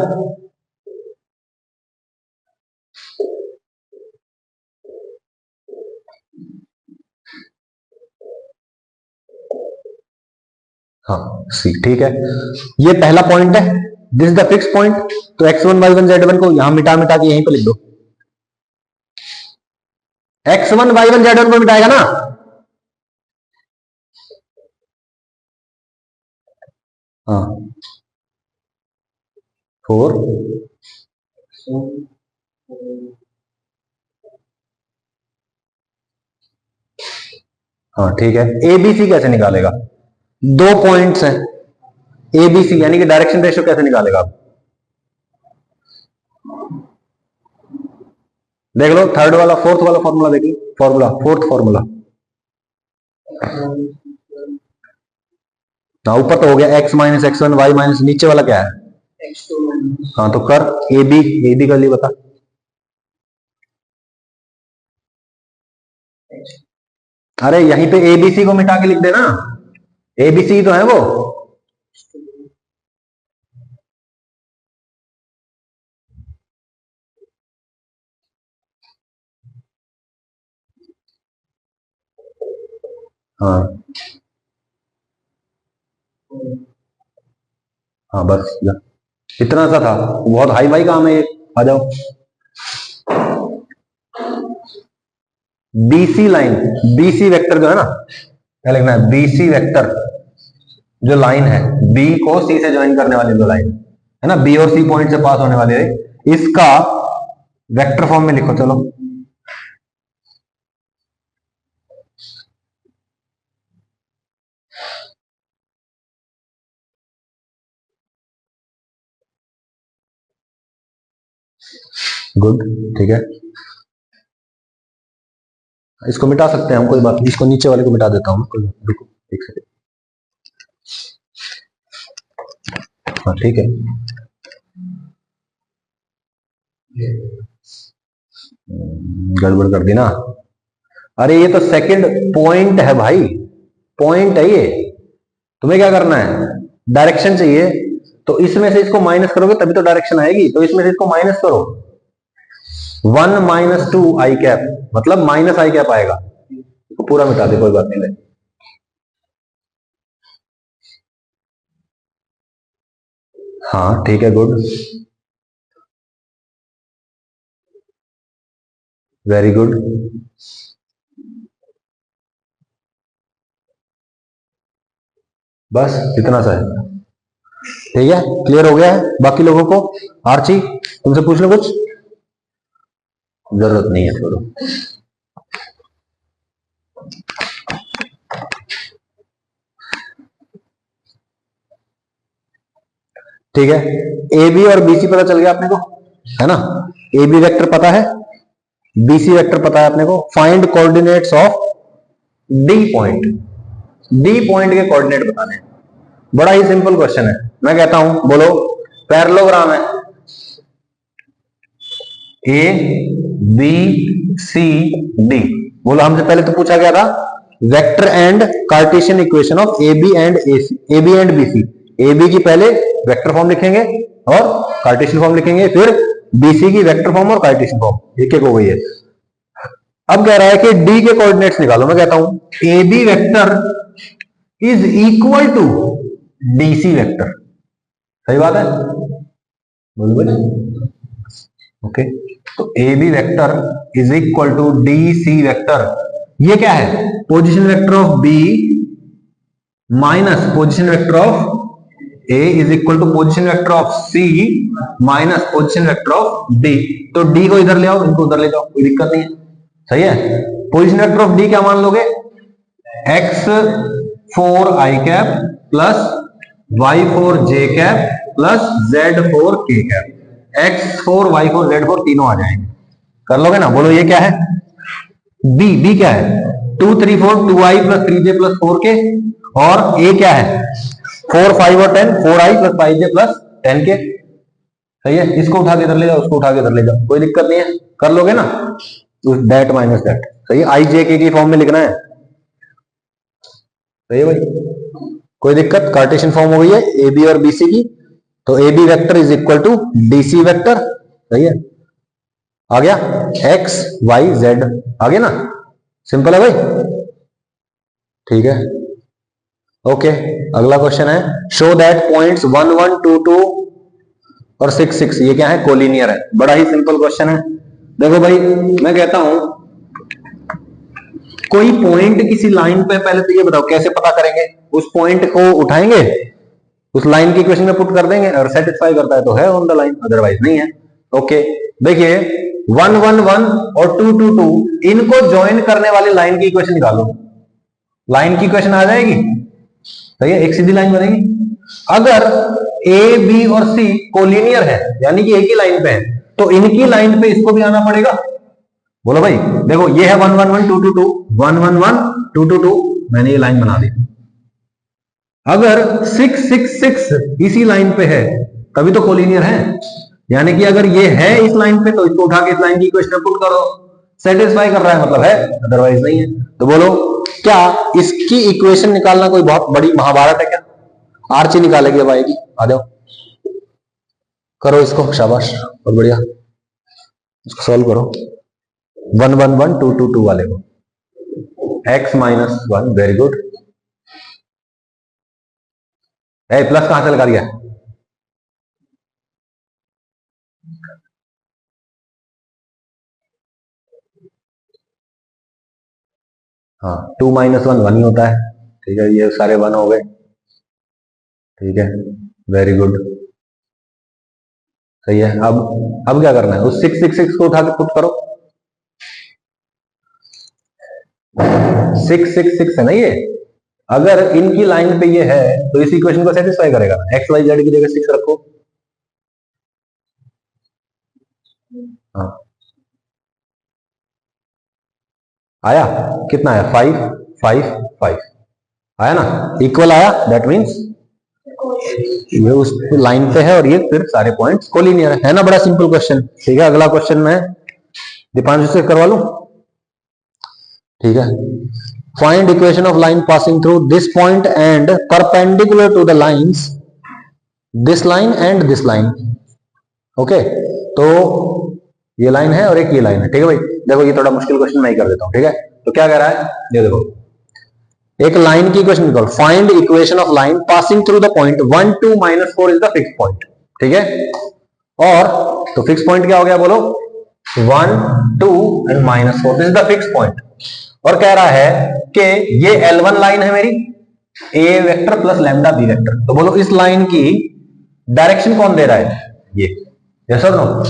हाँ सी, ठीक है, ये पहला पॉइंट है, this is the fix point, तो x1 y1 z1 को यहां मिटा मिटा के यहीं पे लिख दो, x1 y1 z1 को मिटाएगा ना, हाँ 4, हाँ ठीक है। एबीसी कैसे निकालेगा? दो पॉइंट्स हैं एबीसी, यानी कि डायरेक्शन रेशियो कैसे निकालेगा? देख लो थर्ड वाला, फोर्थ वाला फॉर्मूला देख लो, फॉर्मूला फोर्थ फॉर्मूला, हाँ ऊपर तो हो गया x minus x one, Y minus, नीचे वाला क्या है? हाँ तो कर, ए बी कर लिए, बता। अरे यहीं पे एबीसी को मिटा के लिख देना, एबीसी तो है वो, हाँ हाँ बस इतना सा था, बहुत हाई फाई काम है ये, आ जाओ। बीसी लाइन, बीसी वेक्टर जो है ना, क्या लिखना है? बीसी वेक्टर जो लाइन है, बी को सी से ज्वाइन करने वाली जो लाइन है ना, बी और सी पॉइंट से पास होने वाली है, इसका वेक्टर फॉर्म में लिखो, चलो। गुड, ठीक है, इसको मिटा सकते हैं हम, कोई बात नहीं, इसको नीचे वाले को मिटा देता हूं, कोई बात नहीं, रुको एक सेकंड, हाँ ठीक है, गड़बड़ कर दी ना। अरे ये तो सेकंड पॉइंट है भाई, पॉइंट है ये, तुम्हें क्या करना है? डायरेक्शन चाहिए, तो इसमें से इसको माइनस करोगे तभी तो डायरेक्शन आएगी, तो इसमें से इसको माइनस करो, 1 माइनस 2 आई कैप, मतलब माइनस आई कैप आएगा, तो पूरा मिटा दे, कोई बात नहीं ले। हाँ ठीक है, गुड, वेरी गुड, बस इतना सा है, ठीक है, क्लियर हो गया है बाकी लोगों को? आर्ची तुमसे पूछ लो कुछ, जरूरत नहीं है, छोड़ो। ठीक है, ए बी और बीसी पता चल गया अपने को, है ना, ए बी वेक्टर पता है, बीसी वेक्टर पता है अपने को, find coordinates of D point, D point के कोऑर्डिनेट बताने हैं, बड़ा ही सिंपल क्वेश्चन है, मैं कहता हूं, बोलो पैरेललोग्राम है, ए बी सी डी। बोलो हमसे पहले तो पूछा गया था vector and Cartesian equation of A B and A B and B C. A B की पहले वेक्टर फॉर्म लिखेंगे और कार्टेशियन फॉर्म लिखेंगे, फिर बीसी की वेक्टर फॉर्म और कार्टेशियन फॉर्म, एक एक हो गई है। अब कह रहा है कि डी के कोऑर्डिनेट्स निकालो। मैं कहता हूं A B vector is equal to DC vector. सही बात है, बोलो भाई। ओके, तो A B vector is equal to D C vector. ये क्या है? Position vector of B minus position vector of A is equal to position vector of C minus position vector of D. तो D को इधर ले आओ, इनको उधर ले जाओ, कोई दिक्कत नहीं है। सही है। पोजीशन वेक्टर ऑफ डी क्या मान लोगे? X four i cap plus y four j cap plus z four k cap. X four y four z four तीनों आ जाएंगे, कर लोगे ना? बोलो ये क्या है? बी। बी क्या है? 2 3 4 2i plus 3j plus 4k। और ए क्या है? 4 5 और 10 4i plus 5j plus 10k। सही है। इसको उठा के इधर ले जाओ, उसको उठा के इधर ले जाओ, कोई दिक्कत नहीं है, कर लोगे ना? That minus that. सही है, आई जे के की फॉर्म में लिखना है। सही है भाई, कोई दिक्कत? कार्टेशियन फॉर्म हो गई है ए बी और बी सी की, तो A B vector is equal to D C vector. सही है, आ गया एक्स वाई जेड, आ गया ना? सिंपल है भाई, ठीक है। ओके, अगला क्वेश्चन है शो दैट पॉइंट्स 1 1 2 2 और 6 6 ये क्या है? कोलिनियर है। बड़ा ही सिंपल क्वेश्चन है। देखो भाई, मैं कहता हूं कोई पॉइंट किसी लाइन पे, पहले तो ये बताओ कैसे पता करेंगे? उस पॉइंट को उठाएंगे, उस लाइन की इक्वेशन में पुट कर देंगे, और सेटिस्फाई करता है तो है ऑन द लाइन, अदरवाइज नहीं है। ओके, देखिए 1 1 1 और 2 2 2 इनको ज्वाइन करने वाली लाइन की इक्वेशन निकालो। लाइन की इक्वेशन आ जाएगी। सही है, एक सीधी लाइन बनेगी। अगर ए बी और सी कोलिनियर है, यानी कि एक ही लाइन पे है, तो इनकी लाइन पे इसको भी आना पड़ेगा। बोलो भाई, देखो ये है 1 1 1 2 2 2 1 1 1 2 2 2, मैंने ये लाइन बना दी। अगर 6 6 6 इसी लाइन पे है तभी तो कोलिनियर है, यानी कि अगर ये है इस लाइन पे तो इसको उठा के इस लाइन की इक्वेशन में पुट करो, सेटिस्फाई कर रहा है मतलब है, अदरवाइज नहीं है। तो बोलो क्या इसकी इक्वेशन निकालना कोई बहुत बड़ी महाभारत है क्या? आर्ची निकालेगी अब आएगी, आ जाओ करो इसको, शाबाश, बहुत बढ़िया, इसको सॉल्व करो। 1 1 1 2 2 2 वाले को x minus 1, very good. Plus कहां से लगा दिया? हाँ, 2 माइनस 1 1 ही होता है। ठीक है, ये सारे 1 हो गए। ठीक है, वेरी गुड, सही है। अब क्या करना है? उस 6 6 6 को उठा के पुट करो। 6 6 6 है ना ये, अगर इनकी लाइन पे ये है तो इस इक्वेशन को सेटिस्फाई करेगा। एक्स वाई जेड की जगह 6 रखो। हाँ, आया? कितना आया? 5 5 5 आया ना? इक्वल आया, दैट मीन्स ये उस लाइन पे है और ये फिर सारे पॉइंट्स कोलिनियर है ना? बड़ा सिंपल क्वेश्चन। ठीक है, अगला क्वेश्चन मैं दीपांशु से करवा लूं। ठीक है, find equation of line passing through this point and perpendicular to the lines this line and this line. Okay, तो ये लाइन है और एक ये लाइन है। ठीक है भाई, देखो ये थोड़ा मुश्किल क्वेश्चन मैं ही कर देता हूं। ठीक है, तो क्या कह रहा है ये देखो, एक लाइन की इक्वेशन निकालो। Find equation of line passing through the point 1 2 -4 is the fix point. ठीक है, और तो फिक्स पॉइंट क्या हो गया? बोलो 1 2 and -4, this is the fix point. और कह रहा है कि ये L1 लाइन है मेरी, A vector plus lambda B vector. तो बोलो इस लाइन की डायरेक्शन कौन दे रहा है? ये, यस और नो?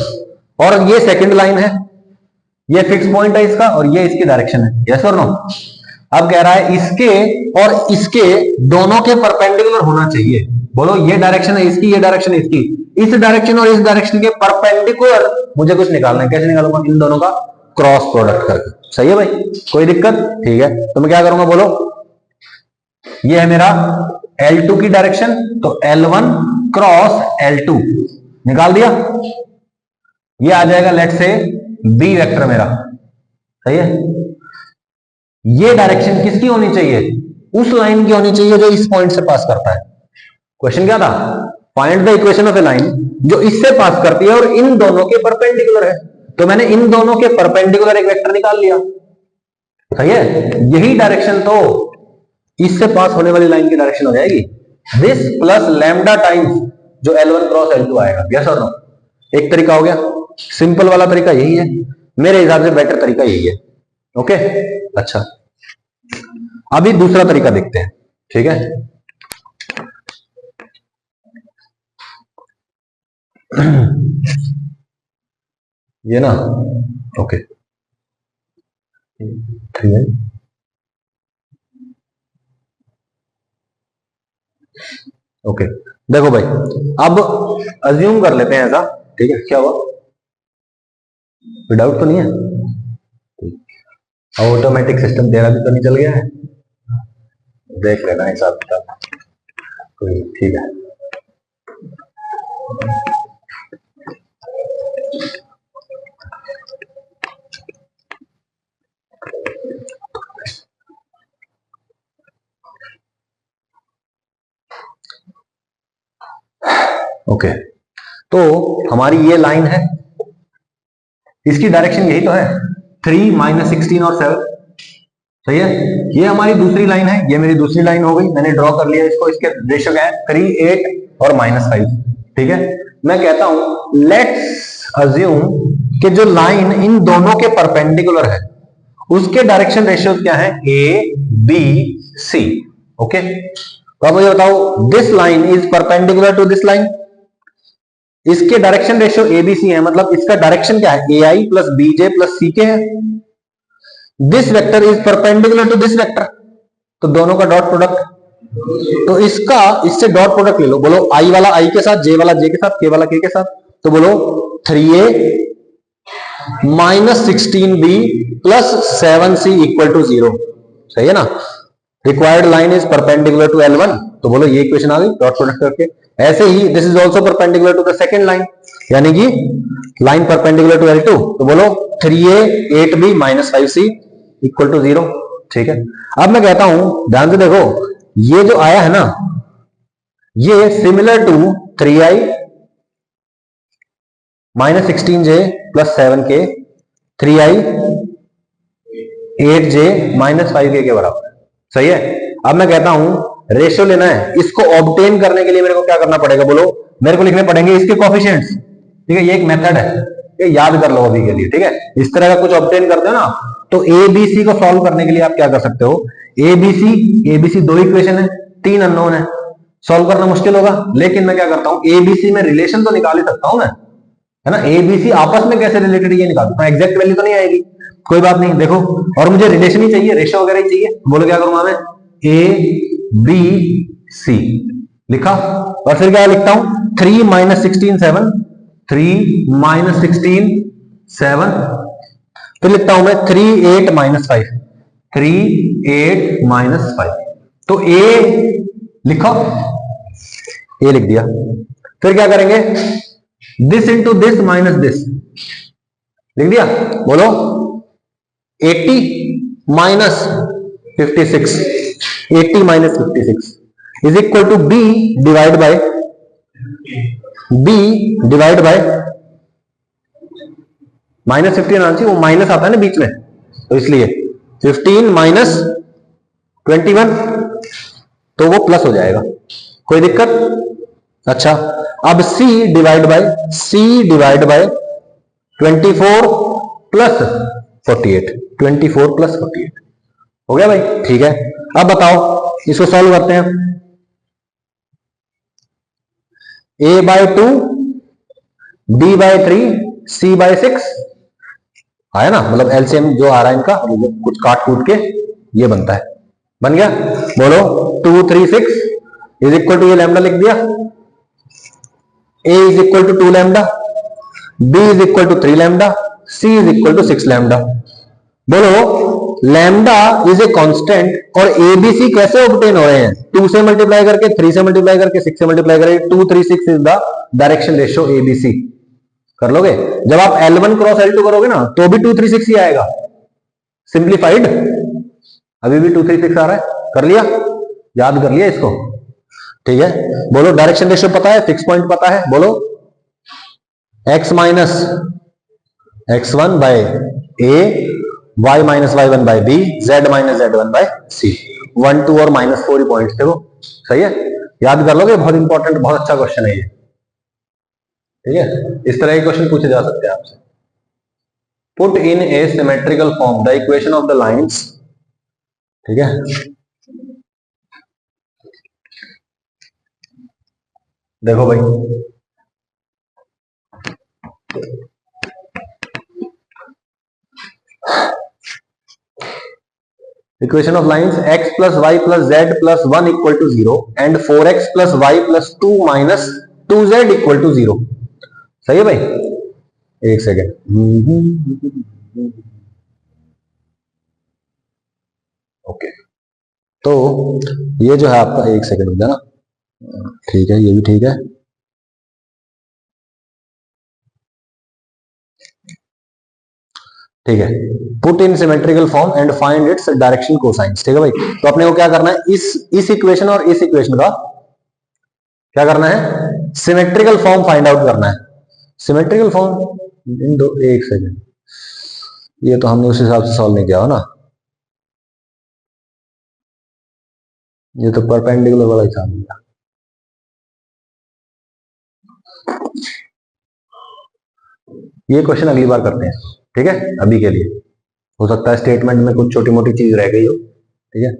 और ये सेकंड लाइन है, ये फिक्स पॉइंट है इसका, और ये इसकी डायरेक्शन है, यस और नो? अब कह रहा है इसके और इसके दोनों के परपेंडिकुलर होना चाहिए। बोलो ये डायरेक्शन है इसकी, ये डायरेक्शन है इसकी, इस डायरेक्शन और इस डायरेक्शन के परपेंडिकुलर मुझे कुछ निकालना है। कैसे निकालूंगा? इन दोनों का क्रॉस प्रोडक्ट करके। सही है भाई, कोई दिक्कत? ठीक है, तो मैं क्या करूंगा? बोलो ये है मेरा L2 की डायरेक्शन, तो L1 क्रॉस L2 निकाल दिया। ये आ जाएगा लेट से बी वेक्टर मेरा, सही है। ये डायरेक्शन किसकी होनी चाहिए? उस लाइन की होनी चाहिए जो इस पॉइंट से पास करता है। क्वेश्चन क्या था? Find the equation of a line जो इससे पास करती है और इन दोनों के परपेंडिकुलर है। तो मैंने इन दोनों के परपेंडिकुलर एक वेक्टर निकाल लिया, सही है। यही डायरेक्शन तो इससे पास होने वाली लाइन की डायरेक्शन हो जाएगी, दिस प्लस लैम्डा टाइम्स जो L1 क्रॉस L2 आएगा। यस और नो? एक तरीका हो गया, सिंपल वाला तरीका यही है, मेरे हिसाब से बेटर तरीका यही है। ओके, अच्छा अभी दूसरा तरीका देखते हैं, ठीक है। ये ना, ओके, 3 ओके। देखो भाई, अब अज्यूम कर लेते हैं ऐसा, ठीक है। क्या हुआ? कोई डाउट तो नहीं है? ऑटोमेटिक सिस्टम तेरा भी तो नहीं चल गया है? देख लेना हिसाब किताब, कोई ठीक है। ओके, तो हमारी ये लाइन है, इसकी डायरेक्शन यही तो है, 3 - 16 और 7, सही है। ये हमारी दूसरी लाइन है, ये मेरी दूसरी लाइन हो गई, मैंने ड्रॉ कर लिया इसको। इसके रेशियो क्या है? 3, 8 और -5, ठीक है। मैं कहता हूं लेट्स अज्यूम कि जो लाइन इन दोनों के परपेंडिकुलर है उसके डायरेक्शन रेशियो क्या है? A, B, C। ओके, तो अब मुझे बताओ, this line is perpendicular to this line, इसके डायरेक्शन रेशियो ABC है, मतलब इसका डायरेक्शन क्या है? AI plus BJ plus CK है। This vector is perpendicular to this vector, तो दोनों का डॉट प्रोडक्ट, तो इसका इससे डॉट प्रोडक्ट ले लो। बोलो I वाला I के साथ, J वाला J के साथ, K वाला K के साथ, तो बोलो 3A - 16B plus 7C equal to 0, सही है ना। Required line is perpendicular to L1, तो बोलो ये इक्वेशन आ गई डॉट प्रोडक्ट करके। ऐसे ही this is also perpendicular to the second line, यानी कि लाइन परपेंडिकुलर टू L2, तो बोलो 3A 8B - 5C equal to 0, ठीक है। अब मैं कहता हूं, ध्यान से देखो, ये जो आया है ना, ये similar to 3I - 16J plus 7K 3I 8J - 5K के बराबर है, सही है। अब मैं कहता हूं रेशियो लेना है, इसको ऑब्टेन करने के लिए मेरे को क्या करना पड़ेगा? बोलो, मेरे को लिखने पड़ेंगे इसके कोफिशिएंट्स, ठीक है। ये एक मेथड है, ये याद कर लो अभी के लिए, ठीक है। इस तरह का कुछ ऑब्टेन करते हो ना, तो ABC को सॉल्व करने के लिए आप क्या कर सकते हो? ABC दो इक्वेशन है, 3 अननोन है, सॉल्व करना मुश्किल होगा, लेकिन मैं क्या करता हूं, ABC में रिलेशन तो निकाल ही सकता हूं मैं, है ना। ABC आपस में कैसे रिलेटेड ये निकाल सकता हूं, एग्जैक्ट वैल्यू तो नहीं आएगी, कोई बात नहीं। देखो, और मुझे रिलेशन ही चाहिए, रेशियो वगैरह ही चाहिए, बोलो क्या करूंगा मैं? ABC लिखा, और फिर क्या लिखता हूं? 3 - 16 7, 3 - 16 7, फिर लिखता हूं मैं 3 8 - 5, 3 8 - 5, तो A लिखो, A लिख दिया। फिर क्या करेंगे? This into this minus this लिख दिया। बोलो 80 minus 56, 80 minus 56 is equal to B divide by -15 आना चाहिए, वो माइनस आता है ना बीच में, तो इसलिए 15 माइनस 21, तो वो प्लस हो जाएगा, कोई दिक्कत? अच्छा, अब C divide by 24 plus 48, 24 plus 48 हो गया भाई, ठीक है। अब बताओ, इसको सॉल्व करते हैं। A/2, B/3, C/6 आया ना, मतलब एलसीएम जो आ रहा है इनका, कुछ काट कूट के ये बनता है, बन गया। बोलो 2 3 6 इज इक्वल टू, ये लैम्डा लिख दिया, A is equal to 2 lambda, B is equal to 3 lambda, C is equal to 6 lambda. बोलो लैम्डा इज ए कांस्टेंट और ABC कैसे ऑब्टेन हो रहे हैं? 2 से मल्टीप्लाई करके, 3 से मल्टीप्लाई करके, 6 से मल्टीप्लाई करके, 2 3 6 is the direction ratio ABC, कर लोगे? जब आप L1 क्रॉस L2 करोगे ना तो भी 236 ही आएगा, सिंप्लीफाइड। अभी भी 236 आ रहा है, कर लिया, याद कर लिया इसको, ठीक है। बोलो डायरेक्शन रेशियो पता है, फिक्स पॉइंट पता है, बोलो x minus x1 by A, y minus y1 by B, z minus z1 by C. 1 2 और -4 ही पॉइंट्स थे वो, सही है, याद कर लोगे, बहुत इंपॉर्टेंट, बहुत अच्छा क्वेश्चन है ये, ठीक है। इस तरह के क्वेश्चन पूछे जा सकते हैं आपसे। Put in a symmetrical form the equation of the lines, ठीक है। देखो भाई, equation of lines x plus y plus z plus 1 equal to 0 and 4x plus y plus 2 minus 2z equal to 0। सही है भाई, एक सेकेंड, ओके। तो ये जो है आपका, एक सेकेंड हो गया ना, ठीक है, ये भी ठीक है, ठीक है। Put in symmetrical form and find its direction cosines, ठीक है भाई। तो अपने को क्या करना है, इस इक्वेशन और इस इक्वेशन का क्या करना है, सिमेट्रिकल फॉर्म फाइंड आउट करना है। सिमेट्रिकल फॉर्म इन दो, एक सेकेंड, ये तो हमने उस हिसाब से सॉल्व नहीं किया हो ना, ये तो परपेंडिकुलर वाला हिसाब लिया। ये क्वेश्चन अगली बार करते हैं, ठीक है। अभी के लिए हो सकता है स्टेटमेंट में कुछ छोटी मोटी चीज रह गई हो, ठीक है,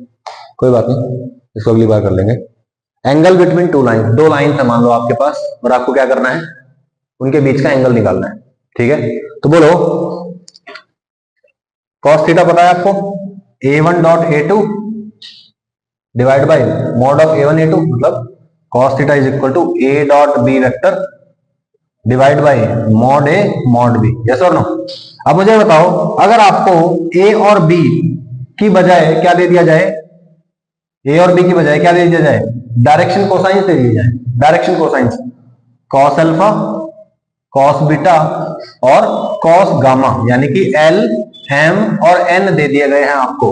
कोई बात नहीं, इसको अगली बार कर लेंगे। एंगल बिटवीन टू लाइन, दो लाइन है मान लो आपके पास, और आपको क्या करना है, उनके बीच का एंगल निकालना है, ठीक है। तो बोलो cos थीटा पता है आपको, a1 dot a2 divide by mod of a1 a2, मतलब cos theta is equal to a dot b vector divide by mod a mod b, yes और नो। अब मुझे बताओ, अगर आपको a और b की बजाय क्या दे दिया जाए, a और b की बजाय क्या दे दिया जाए, डायरेक्शन कोसाइंस दे दिया जाए, direction cosines, cos alpha, cos beta और cos गामा, यानी कि L M और N दे दिए गए हैं आपको।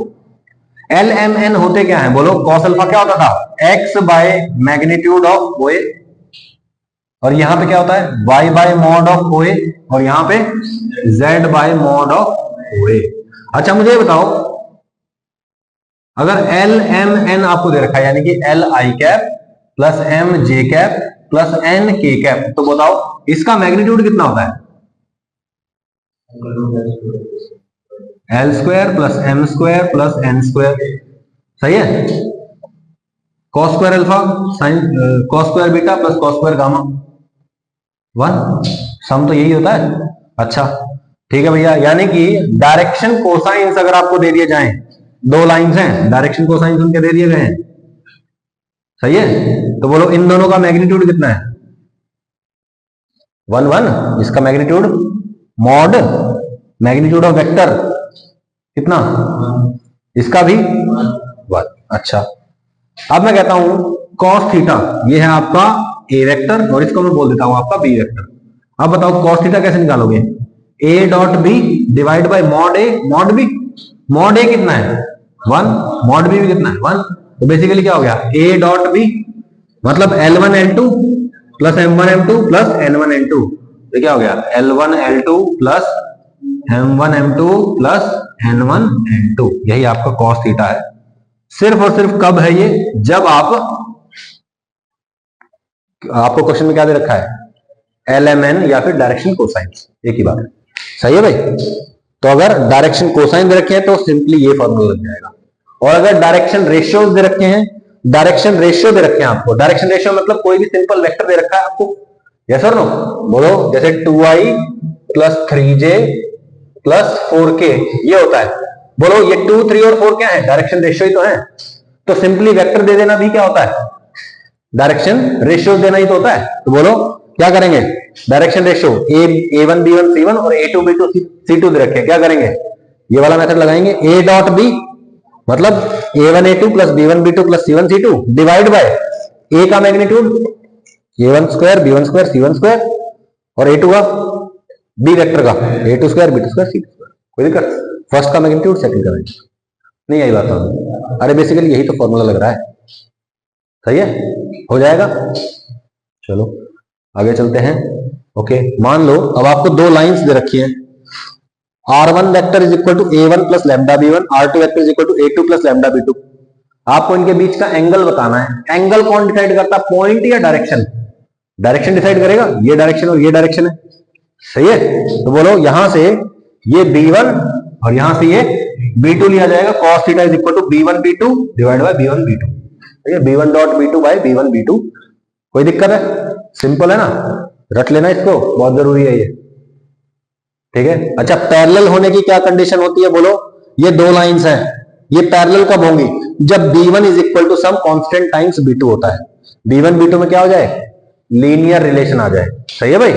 L M N होते क्या है, बोलो। cos अल्फा क्या होता था, x by magnitude of OA, और यहां पे क्या होता है, y bye mod of OA, और यहां पे z bye mod of OA। अच्छा मुझे बताओ, अगर L M N आपको दे रखा है, यानी कि L I cap plus M J cap plus N K cap, तो बताओ इसका मैग्नीट्यूड कितना होता है, L square plus M square plus N square, सही है। cos square alpha sign cos square beta plus cos square gamma 1, सम तो यही होता है। अच्छा ठीक है भैया, यानी कि डायरेक्शन कोसाइंस अगर आपको दे दिए जाएं, दो लाइंस हैं, डायरेक्शन कोसाइंस उनके दे दिए गए हैं, सही है। तो बोलो इन दोनों का मैग्नीट्यूड कितना है, 1 1, इसका magnitude mod magnitude of vector कितना, इसका भी 1। अच्छा अब मैं कहता हूं cos थीटा, ये है आपका a वेक्टर, और इसको मैं बोल देता हूं आपका b वेक्टर। अब बताओ cos थीटा कैसे निकालोगे, a dot b divide by mod a mod b, mod a कितना है 1, मॉड b भी कितना है 1, तो बेसिकली क्या हो गया, a डॉट b मतलब L1 L2 plus M1 M2 plus N1 N2, तो क्या हो गया L1 L2 plus M1 M2 plus N1 N2, यही आपका cos थीटा है। सिर्फ और सिर्फ कब है ये, जब आपको क्वेश्चन में क्या दे रखा है, LMN या फिर डायरेक्शन कोसाइंस, एक ही बात है, सही है भाई। तो अगर डायरेक्शन कोसाइन दे रखे हैं तो सिंपली ये फॉर्मूला लग जाएगा, और अगर डायरेक्शन रेशियोज दे रखे हैं, डायरेक्शन रेशियो दे रखे हैं आपको, डायरेक्शन रेशियो मतलब कोई भी सिंपल वेक्टर दे रखा है आपको, यस और नो, बोलो जैसे 2i plus 3j plus 4k ये होता है, बोलो ये 2 3 और 4 क्या है, डायरेक्शन रेशियो ही तो है। तो सिंपली वेक्टर दे देना भी क्या होता है, डायरेक्शन रेशियो देना ही तो होता है। तो बोलो क्या करेंगे, direction ratio a1 b1 c1 और a2 b2 c2 दे रखे, क्या करेंगे, ये वाला मेथड लगाएंगे, a डॉट b मतलब a1 a2 plus b1 b2 plus c1 c2 divide by a का magnitude a1 square b1 square c1 square और a2 का बी वेक्टर का a2 square b2 square c2 square, कोई दिक्कत? First का magnitude second का magnitude, नहीं आई बात समझ? अरे बेसिकली यही तो फॉर्मूला लग रहा है, सही है, हो जाएगा। चलो आगे चलते हैं। ओके, मान लो अब आपको दो लाइंस दे रखी है, r1 vector is equal to a1 plus lambda b1, r2 vector is equal to a2 plus lambda b2। आपको इनके बीच का एंगल बताना है। एंगल कौन डिसाइड करता है? पॉइंट या डायरेक्शन? डायरेक्शन डिसाइड करेगा, ये डायरेक्शन और ये डायरेक्शन है, सही है। तो बोलो यहां से ये b1 और यहां से ये b2 लिया जाएगा, cos theta is equal to b1 b2 divide by b1 b2, ठीक है, b1 dot b2 by b1 b2। कोई दिक्कत है? सिंपल है ना, रट लेना इसको, बहुत जरूरी है ये, ठीक है। अच्छा, पैरेलल होने की क्या कंडीशन होती है बोलो? ये दो लाइंस हैं, ये पैरेलल कब होंगी? जब b1 is equal to some constant times b2 होता है। b1 b2 में क्या हो जाए? लीनियर रिलेशन आ जाए, सही है भाई।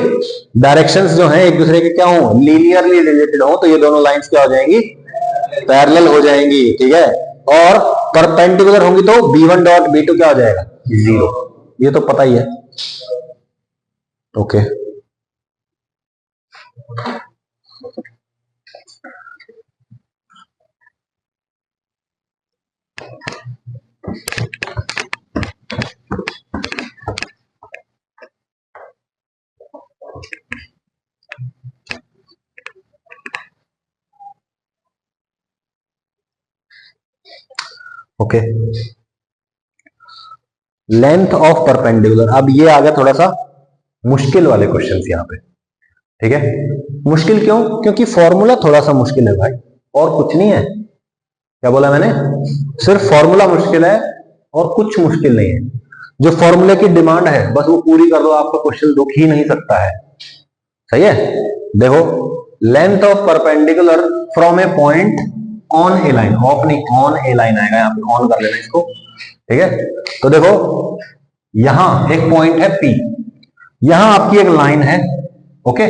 डायरेक्शंस जो हैं एक दूसरे के क्या हो? लीनियरली रिलेटेड हो, तो ये दोनों लाइंस क्या हो जाएंगी? पैरेलल हो जाएंगी, ठीक है। और परपेंडिकुलर होंगी तो b1 डॉट b2 क्या हो जाएगा? 0। ये तो पता ही है। Okay, okay, length of perpendicular. अब ये आ गया थोड़ा सा मुश्किल वाले क्वेश्चंस यहाँ पे, ठीक है। मुश्किल क्यों? क्योंकि फॉर्मूला थोड़ा सा मुश्किल है भाई, और कुछ नहीं है। क्या बोला मैंने? सिर्फ फॉर्मूला मुश्किल है और कुछ मुश्किल नहीं है। जो फॉर्मूले की डिमांड है बस वो पूरी कर दो, आपका क्वेश्चन दुख ही नहीं सकता है, सही है। देखो, length of perpendicular from a point on a line, of नहीं ऑन ए लाइन आएगा, यहाँ पे ऑन कर लेना इसको, ठीक है। तो देखो यहां एक पॉइंट है P, यहां आपकी एक लाइन है, ओके।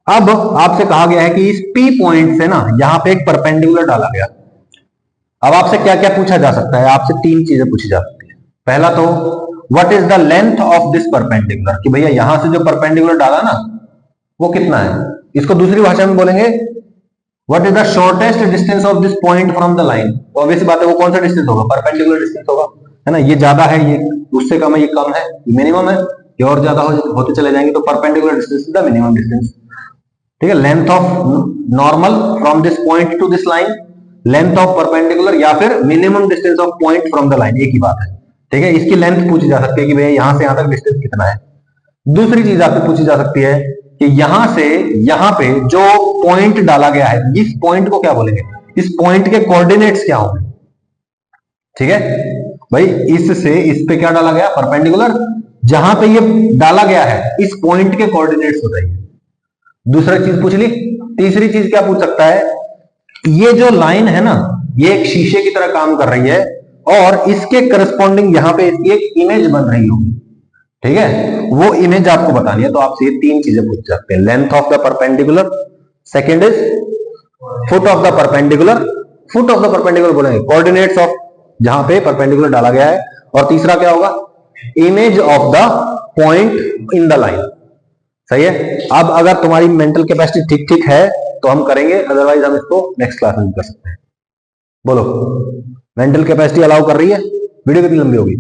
अब आपसे कहा गया है कि इस P पॉइंट से ना यहां पे एक परपेंडिकुलर डाला गया। अब आपसे क्या क्या पूछा जा सकता है? आपसे तीन चीजें पूछी जा सकती है। पहला तो what is the length of this perpendicular, कि भैया यहां से जो परपेंडिकुलर डाला ना वो कितना है। इसको दूसरी भाषा में बोलेंगे what is the shortest distance of this point from the line. Obvious बात है, वो कौन सा डिस्टेंस होगा? परपेंडिकुलर डिस्टेंस होगा, है ना। ये ज्यादा है, ये उससे कम है, ये कम है, ये मिनिमम है, ये और ज्यादा होते चले जाएंगे, तो perpendicular distance is the minimum distance, ठीक है। Length of normal from this point two this line, length of perpendicular, या फिर minimum distance of point from the line, एक ही बात है, ठीक है। इसकी लेंथ पूछी जा सकती है कि भैया यहां से यहां तक डिस्टेंस कितना है। दूसरी चीज आपसे पूछी जा सकती है कि यहां से यहां पे जो पॉइंट डाला गया है, इस पॉइंट को क्या बोलेंगे? इस पॉइंट के कोऑर्डिनेट्स क्या होंगे, ठीक है भाई। इससे इस पे क्या डाला गया? परपेंडिकुलर। जहां पे ये डाला गया है इस पॉइंट के कोऑर्डिनेट्स बताइए। दूसरा चीज पूछ ली। तीसरी चीज क्या पूछ सकता है? ये जो लाइन है ना, ये एक शीशे की तरह काम कर रही है और इसके करस्पॉन्डिंग यहां पे इसकी एक इमेज बन रही होगी, ठीक है। वो इमेज आपको बतानी है, तो आपसे ये तीन चीजें पूछ सकते हैं। Length of the perpendicular, second is foot of the perpendicular, foot of the perpendicular बोलेंगे कोऑर्डिनेट्स ऑफ जहां पे परपेंडिकुलर डाला गया है, और तीसरा क्या होगा? Image of the point in the line, सही है। अब अगर तुम्हारी मेंटल कैपेसिटी ठीक ठीक है तो हम करेंगे, अदरवाइज हम इसको नेक्स्ट क्लास में कर सकते हैं। बोलो, मेंटल कैपेसिटी अलाउ कर रही है? वीडियो कितनी लंबी होगी?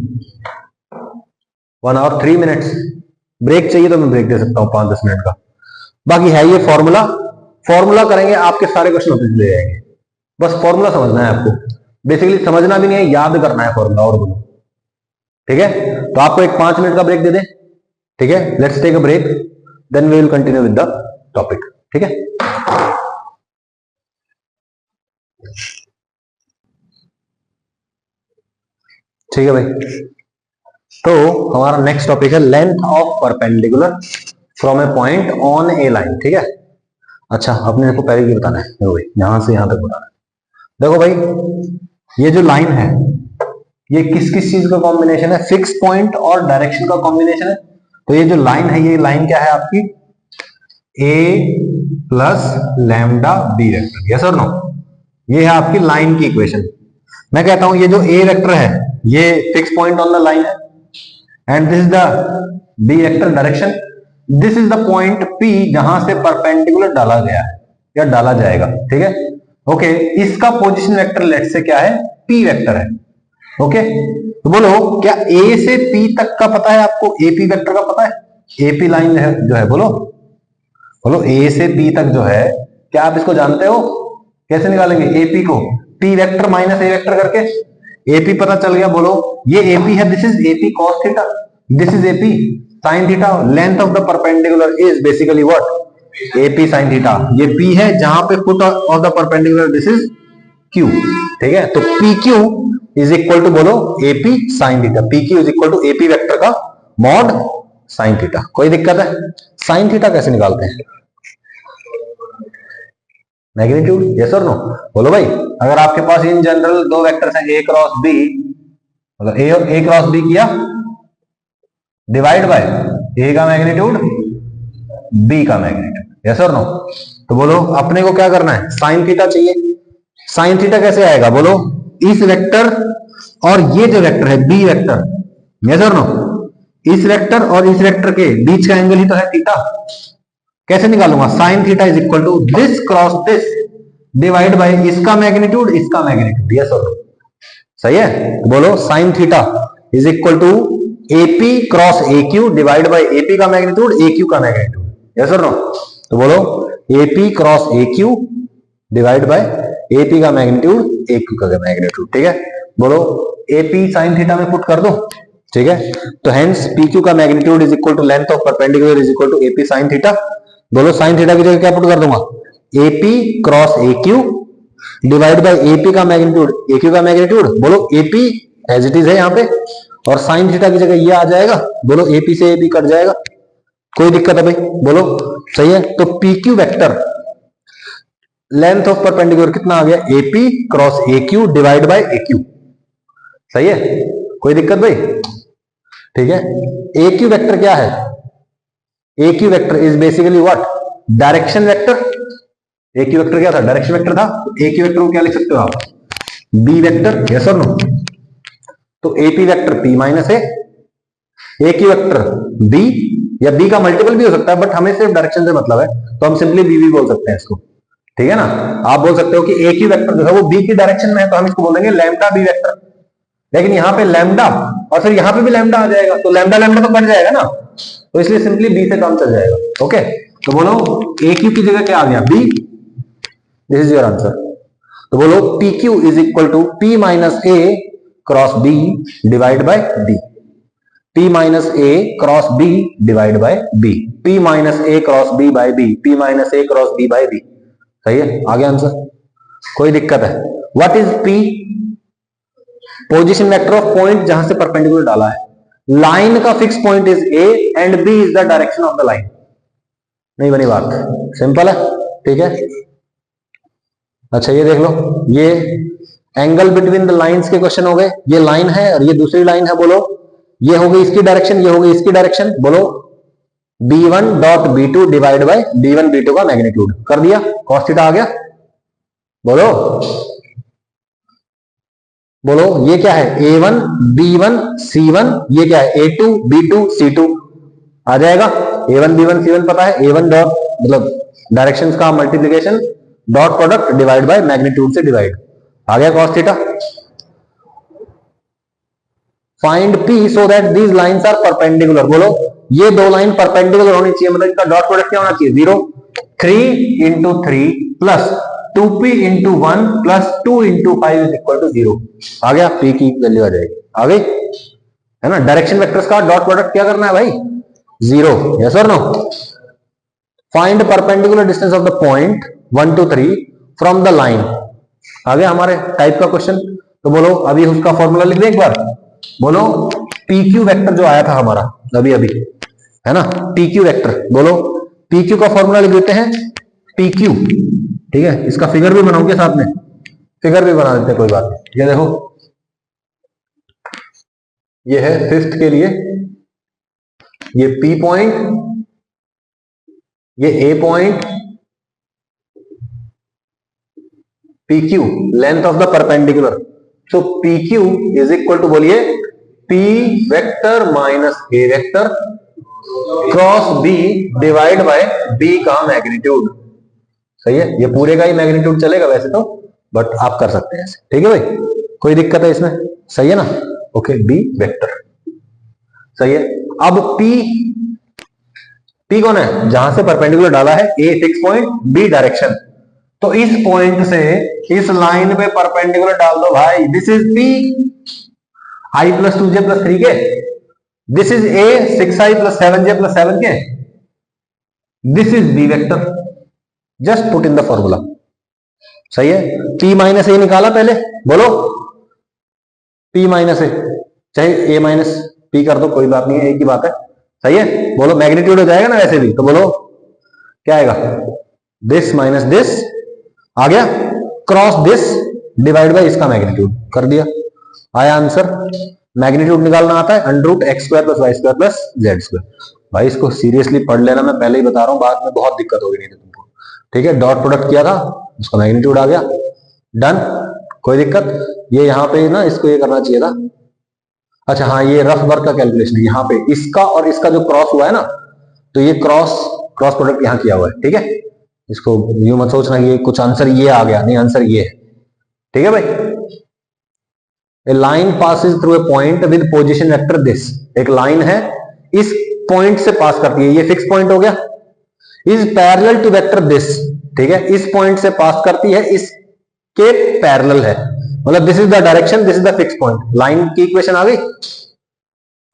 1 आवर 3 मिनट्स। ब्रेक चाहिए तो मैं ब्रेक दे सकता हूं 5-10 मिनट का। बाकी है ये फॉर्मूला, फॉर्मूला करेंगे आपके सारे क्वेश्चन होते चले जाएंगे। बस फॉर्मूला समझना है आपको, बेसिकली समझना भी नहीं है, याद करना है फॉर्मूला, और बोलो, ठीक है। तो आपको एक 5 मिनट का ब्रेक दे दे, ठीक है। Let's take a break, then we will continue with the topic, ठीक है। ठीक है भाई, तो हमारा नेक्स्ट टॉपिक है length of perpendicular from a point on a line, ठीक है। अच्छा, अपने को पहले ये बताना है, देखो भाई यहां से यहां तक बताना है। देखो भाई, ये जो लाइन है ये किस किस चीज का कॉम्बिनेशन है? फिक्स पॉइंट और डायरेक्शन का कॉम्बिनेशन है। तो ये जो लाइन है, ये लाइन क्या है आपकी? a plus lambda B vector, yes और नो? ये है आपकी लाइन की इक्वेशन। मैं कहता हूं ये जो a वेक्टर है ये fix point on the line है, and this is the B vector direction. This is the point P जहां से परपेंडिकुलर डाला गया है या डाला जाएगा, ठीक है। ओके, इसका पोजीशन वेक्टर लेट से क्या है, P वेक्टर है। ओके, तो बोलो क्या A से P तक का पता है आपको, AP वेक्टर का पता है, AP लाइन है जो है, बोलो बोलो A से P तक जो है, क्या आप इसको जानते हो, कैसे निकालेंगे AP को, P vector minus A vector करके, AP पता चल गया, बोलो ये AP है, this is AP cos theta, this is AP sin theta, length of the perpendicular is basically what, AP sin theta, ये P है जहां पे foot of the perpendicular this is Q, ठीक है। तो PQ इज इक्वल टू बोलो AP sin theta, PQ is equal to AP vector का mod sin theta. कोई दिक्कत है, sin थीटा कैसे निकालते हैं, मैग्नीट्यूड, यस और नो, बोलो भाई। अगर आपके पास इन जनरल दो वेक्टर्स हैं A क्रॉस B, मतलब A और A क्रॉस B किया, डिवाइड बाय A का मैग्नीट्यूड B का मैग्नीट्यूड, यस और नो। तो बोलो अपने को क्या करना है, साइन थीटा चाहिए। साइन थीटा कैसे आएगा, बोलो इस वेक्टर और ये जो वेक्टर है B वेक्टर, यस और नो, इस वेक्टर और इस वेक्टर के बीच का एंगल ही तो है थीटा। कैसे निकालूंगा, sine theta is equal to this cross this divide by इसका मैग्नीट्यूड इसका मैग्नीट्यूड, यस और नो, सही है। तो बोलो sine theta is equal to AP cross AQ divide by AP का मैग्नीट्यूड AQ का मैग्नीट्यूड, यस और नो। तो बोलो AP cross AQ divide by AP का मैग्नीट्यूड AQ का मैग्नीट्यूड, ठीक है। बोलो AP साइन थीटा में पुट कर दो, ठीक है। तो हेंस PQ का magnitude is equal to length of perpendicular is equal to AP sine theta. बोलो साइन थीटा की जगह क्या पुट कर दूंगा, AP cross AQ divide by AP का मैग्नीट्यूड AQ का मैग्नीट्यूड, बोलो AP एज इट इज है यहाँ पे, और साइन थीटा की जगह ये आ जाएगा, बोलो AP से AP कट जाएगा। कोई दिक्कत है भाई, बोलो सही है। तो PQ vector length of perpendicular कितना आ गया, AP cross AQ divide bye AQ, सही है। कोई दिक्कत भाई, ठीक है। AQ वेक्टर क्या है, AQ vector is basically what, direction vector. AQ vector क्या था, डायरेक्शन वेक्टर था। AQ वेक्टर को क्या लिख सकते हो आप, B वेक्टर, यस और नो। तो AP vector P minus A, AQ vector B, या B का मल्टीपल भी हो सकता है, बट हमें सिर्फ डायरेक्शन से मतलब है, तो हम सिंपली B भी बोल सकते हैं इसको, ठीक है ना। आप बोल सकते हो कि AQ वेक्टर जो है वो B की डायरेक्शन में है, तो हम इसको बोलेंगे लैम्डा B वेक्टर। लेकिन यहाँ पे लैम्डा और फिर यहाँ पे भी लैम्डा आ जाएगा, तो लैम्डा लैम्डा तो कट जाएगा ना, तो इसलिए सिंपली B से काम चल जाएगा। ओके, तो बोलो AQ की जगह क्या आ गया, B, this is your answer. तो बोलो PQ is equal to P minus A cross B divide by B, P minus A cross B divide by B, P minus A cross B by B, P minus A cross B by B, सही है, आ गया answer. कोई दिक्कत है, what is P, position vector of point जहां से perpendicular डाला है, लाइन का fix point is A and B is the direction of the line. नहीं बनी बात, सिंपल है, ठीक है। अच्छा ये देख लो, ये एंगल बिटवीन द लाइंस के क्वेश्चन हो गए। ये लाइन है और ये दूसरी लाइन है, बोलो ये हो गई इसकी डायरेक्शन, ये हो गई इसकी डायरेक्शन, बोलो B1 dot B2 divide by B1 B2 का मैग्नीट्यूड कर दिया, cos थीटा आ गया। बोलो बोलो ये क्या है, A1 B1 C1, ये क्या है A2 B2 C2 आ जाएगा। A1 B1 C1 पता है, A1 डॉट मतलब डायरेक्शंस का multiplication dot product divide by magnitude से डिवाइड, आ गया cos theta. Find P so that these lines are perpendicular, बोलो ये दो लाइन परपेंडिकुलर होनी चाहिए, मतलब इनका डॉट प्रोडक्ट क्या होना चाहिए, 0। 3 into 3 plus 2P into 1 plus 2 into 5 is equal to 0, आ गया, P की वैल्यू आ जाएगी, आ गई है ना। डायरेक्शन वेक्टर्स का डॉट प्रोडक्ट क्या करना है भाई, 0, यस और no. Find perpendicular distance of the point 1 2 3 from the line, आ गया हमारे टाइप का क्वेश्चन। तो बोलो अभी उसका फॉर्मूला लिख दे एक बार, बोलो PQ वेक्टर जो आया था हमारा अभी अभी, है ना, PQ वेक्टर, बोलो PQ का फॉर्मूला लिख देते हैं PQ, ठीक है। इसका फिगर भी बनाओगे साथ में, फिगर भी बना देते हैं, कोई बात नहीं। ये देखो, ये है फिफ्थ के लिए, ये P पॉइंट, ये A point, PQ length of the perpendicular, तो PQ इज इक्वल टू बोलिए P vector minus A vector cross B divide by B का मैग्नीट्यूड। सही है, ये पूरे का ही मैग्नीट्यूड चलेगा वैसे तो, बट आप कर सकते हैं ऐसे। ठीक है भाई, कोई दिक्कत है इसमें? सही है ना? Okay, B vector. सही है। अब पी कौन है? जहां से परपेंडिकुलर डाला है, A fix point, B direction. तो इस पॉइंट से इस लाइन पे परपेंडिकुलर डाल दो भाई। This is P, I plus 2j plus 3k। This is A, 6i plus 7j plus 7k। This is B vector. Just put in the formula. सही है। p माइनस ए निकाला पहले, बोलो p माइनस ए, चाहे a माइनस p कर दो, कोई बात नहीं है, एक ही बात है। सही है, बोलो मैग्नीट्यूड हो जाएगा ना वैसे भी, तो बोलो क्या आएगा? दिस माइनस दिस आ गया, क्रॉस दिस डिवाइड बाय इसका मैग्नीट्यूड कर दिया। आया आंसर। मैग्नीट्यूड निकालना आता है √x² plus y² plus z²। भाई इसको सीरियसली पढ़ लेना, मैं पहले ही बता रहा हूं, बाद में बहुत दिक्कत होगी नहीं तो तुमको। ठीक है, डॉट प्रोडक्ट किया था, उसका मैग्नीट्यूड आ गया, डन। कोई दिक्कत? ये यहाँ पे ना, इसको ये करना चाहिए था। अच्छा हाँ, ये रफ वर्क का कैलकुलेशन है। यहाँ पे इसका और इसका जो क्रॉस हुआ है ना, तो ये क्रॉस प्रोडक्ट यहाँ किया हुआ है। ठीक है, इसको यूं मत सोचना ये कुछ आंसर ये आ गया, नहीं, आंसर ये है। ठीक है भाई। A line passes through a point with position vector this. एक लाइन है, इस पॉइंट से पास करती है, ये फिक्स पॉइंट हो गया। Is parallel to vector this. ठीक है, इस पॉइंट से पास करती है, इसके पैरेलल है, मतलब this is the direction, this is the fix point. Line की इक्वेशन आ गई।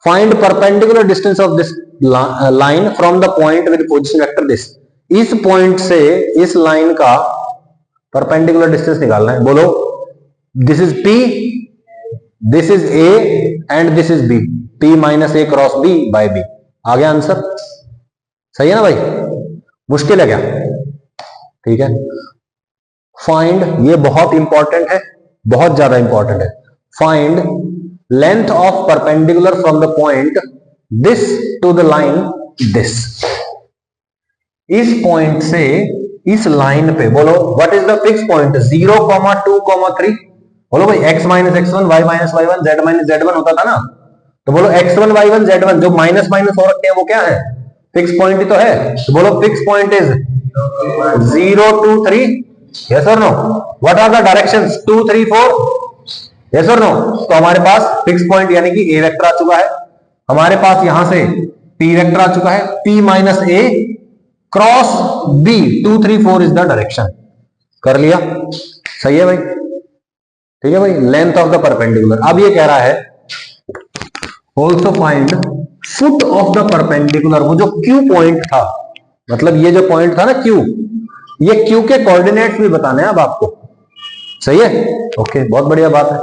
Find perpendicular distance of this line from the point with position vector this. इस पॉइंट से इस लाइन का परपेंडिकुलर डिस्टेंस निकालना है। बोलो, this is P, this is A and this is B। P minus A cross B by B। आ गया answer. सही है ना भाई? मुश्किल है क्या? ठीक है। फाइंड, ये बहुत इंपॉर्टेंट है, बहुत ज्यादा इंपॉर्टेंट है। Find length of perpendicular from the point this to the line this. इस पॉइंट से इस लाइन पे, बोलो what is the fix point? 0, 2, 3। बोलो भाई, x minus x1, y minus y1, z minus z1 होता था ना, तो बोलो x1 y1 z1 जो माइनस माइनस हो रखे हैं वो क्या है? फिक्स पॉइंट ही तो है। तो बोलो फिक्स पॉइंट इज 0, 2, 3। यस और no? What are the directions? 2, 3, 4। Yes और नो? तो हमारे पास फिक्स पॉइंट यानी कि a वेक्टर आ चुका है, हमारे पास यहां से p वेक्टर आ चुका है, p minus a cross B। 2, 3, 4 is the direction. कर लिया? सही है भाई। ठीक है भाई, लेंथ ऑफ द परपेंडिकुलर। अब ये कह रहा है also find foot of the perpendicular. वो जो Q पॉइंट था, मतलब ये जो पॉइंट था ना Q, ये Q के कोऑर्डिनेट्स भी बताने हैं अब आपको। सही है? ओके, बहुत बढ़िया बात है,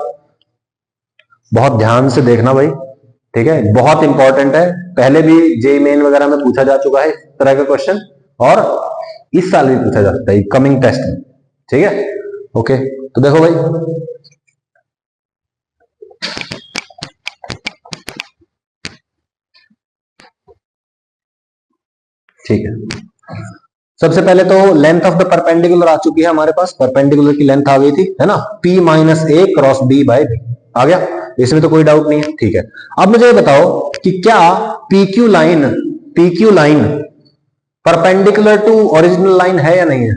बहुत ध्यान से देखना भाई। ठीक है, बहुत इंपॉर्टेंट है, पहले भी जेईई मेन वगैरह में पूछा जा चुका है इस तरह का क्वेश्चन, और इस साल भी पूछा जा सकता है कमिंग टेस्ट में। ठीक है, ओके। तो देखो भाई, ठीक है, सबसे पहले तो लेंथ ऑफ द परपेंडिकुलर आ चुकी है हमारे पास, परपेंडिकुलर की लेंथ आ गई थी, है ना, P minus A cross B by B आ गया, इसमें तो कोई डाउट नहीं है। ठीक है, अब मुझे बताओ कि क्या PQ line perpendicular to original line है या नहीं है?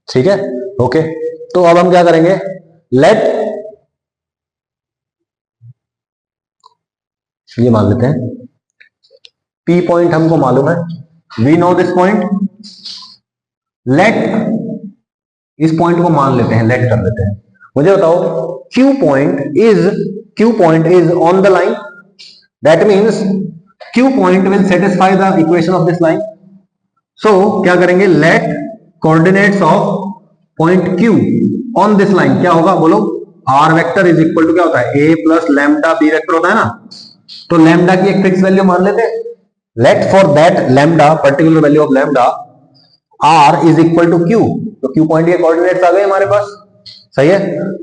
ठीक है, ओके। तो अब हम क्या करेंगे, लेट, ये मान लेते हैं P पॉइंट हमको मालूम है, we know this point. Let, इस पॉइंट को मान लेते हैं, लेट कर लेते हैं। मुझे बताओ Q point is on the line, that means Q point will satisfy the equation of this line. So क्या करेंगे, let coordinates of point Q on this line क्या होगा, बोलो। R vector is equal to क्या होता है, A plus lambda B vector होता है ना, तो लैम्डा की एक फिक्स वैल्यू मान लेते हैं। Let for that lambda, particular value of lambda R is equal to Q, तो Q पॉइंट के कोऑर्डिनेट्स आ गए हमारे पास। सही है,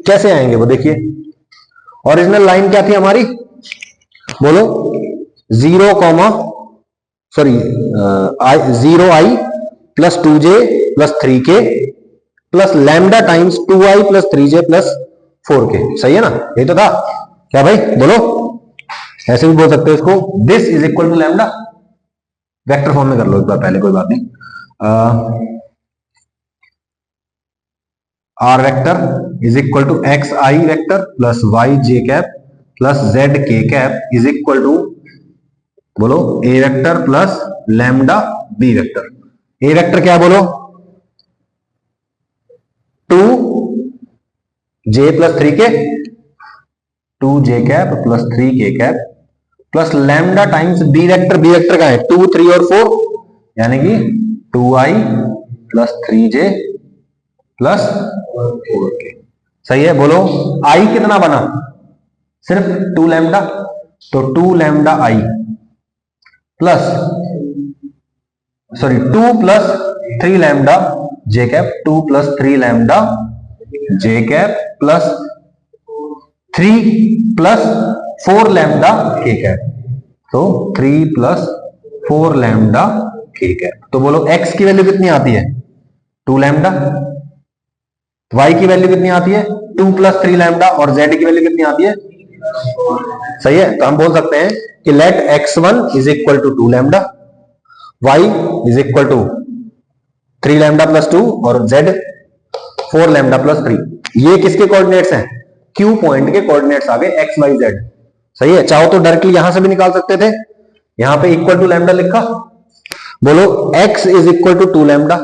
कैसे आएंगे वो देखिए। ओरिजिनल लाइन क्या थी हमारी, बोलो 0, 0i plus 2j plus 3k plus lambda times 2i plus 3j plus 4k। सही है ना, ये तो था क्या भाई, बोलो। ऐसे भी बोल सकते हो इसको, this is equal to lambda. Vector form में कर लो एक बार पहले, कोई बात नहीं। R vector is equal to X I vector plus Y J cap plus Z K cap is equal to, बोलो, A vector plus lambda B vector. A vector क्या बोलो, 2 j प्लस 3 के, 2 j कैप प्लस 3 के cap plus lambda times B vector. B vector का है 2, 3 और 4, यानी कि 2i plus 3j plus 4k। सही है, बोलो i कितना बना, सिर्फ 2 लैम्डा, तो 2 lambda i plus, sorry 2 plus 3 lambda J cap, 2 plus 3 lambda J cap plus 3 plus 4 lambda के कैप, तो 3 प्लस 4 लैम्डा के कैप। तो बोलो x की वैल्यू कितनी आती है, 2 लैम्डा, y की वैल्यू कितनी आती है 2 प्लस 3 लैम्डा, और z की वैल्यू कितनी आती है। सही है, तो हम बोल सकते हैं कि let x1 is equal to 2 lambda, y is equal to 3 lambda plus 2 और z 4 लैम्डा प्लस 3। ये किसके कोऑर्डिनेट्स हैं, Q पॉइंट के कोऑर्डिनेट्स आ गए x, y, z। सही है, चाहो तो डायरेक्टली यहां से भी निकाल सकते थे, यहां पे इक्वल टू लैम्डा लिखा, बोलो x is equal to 2 lambda,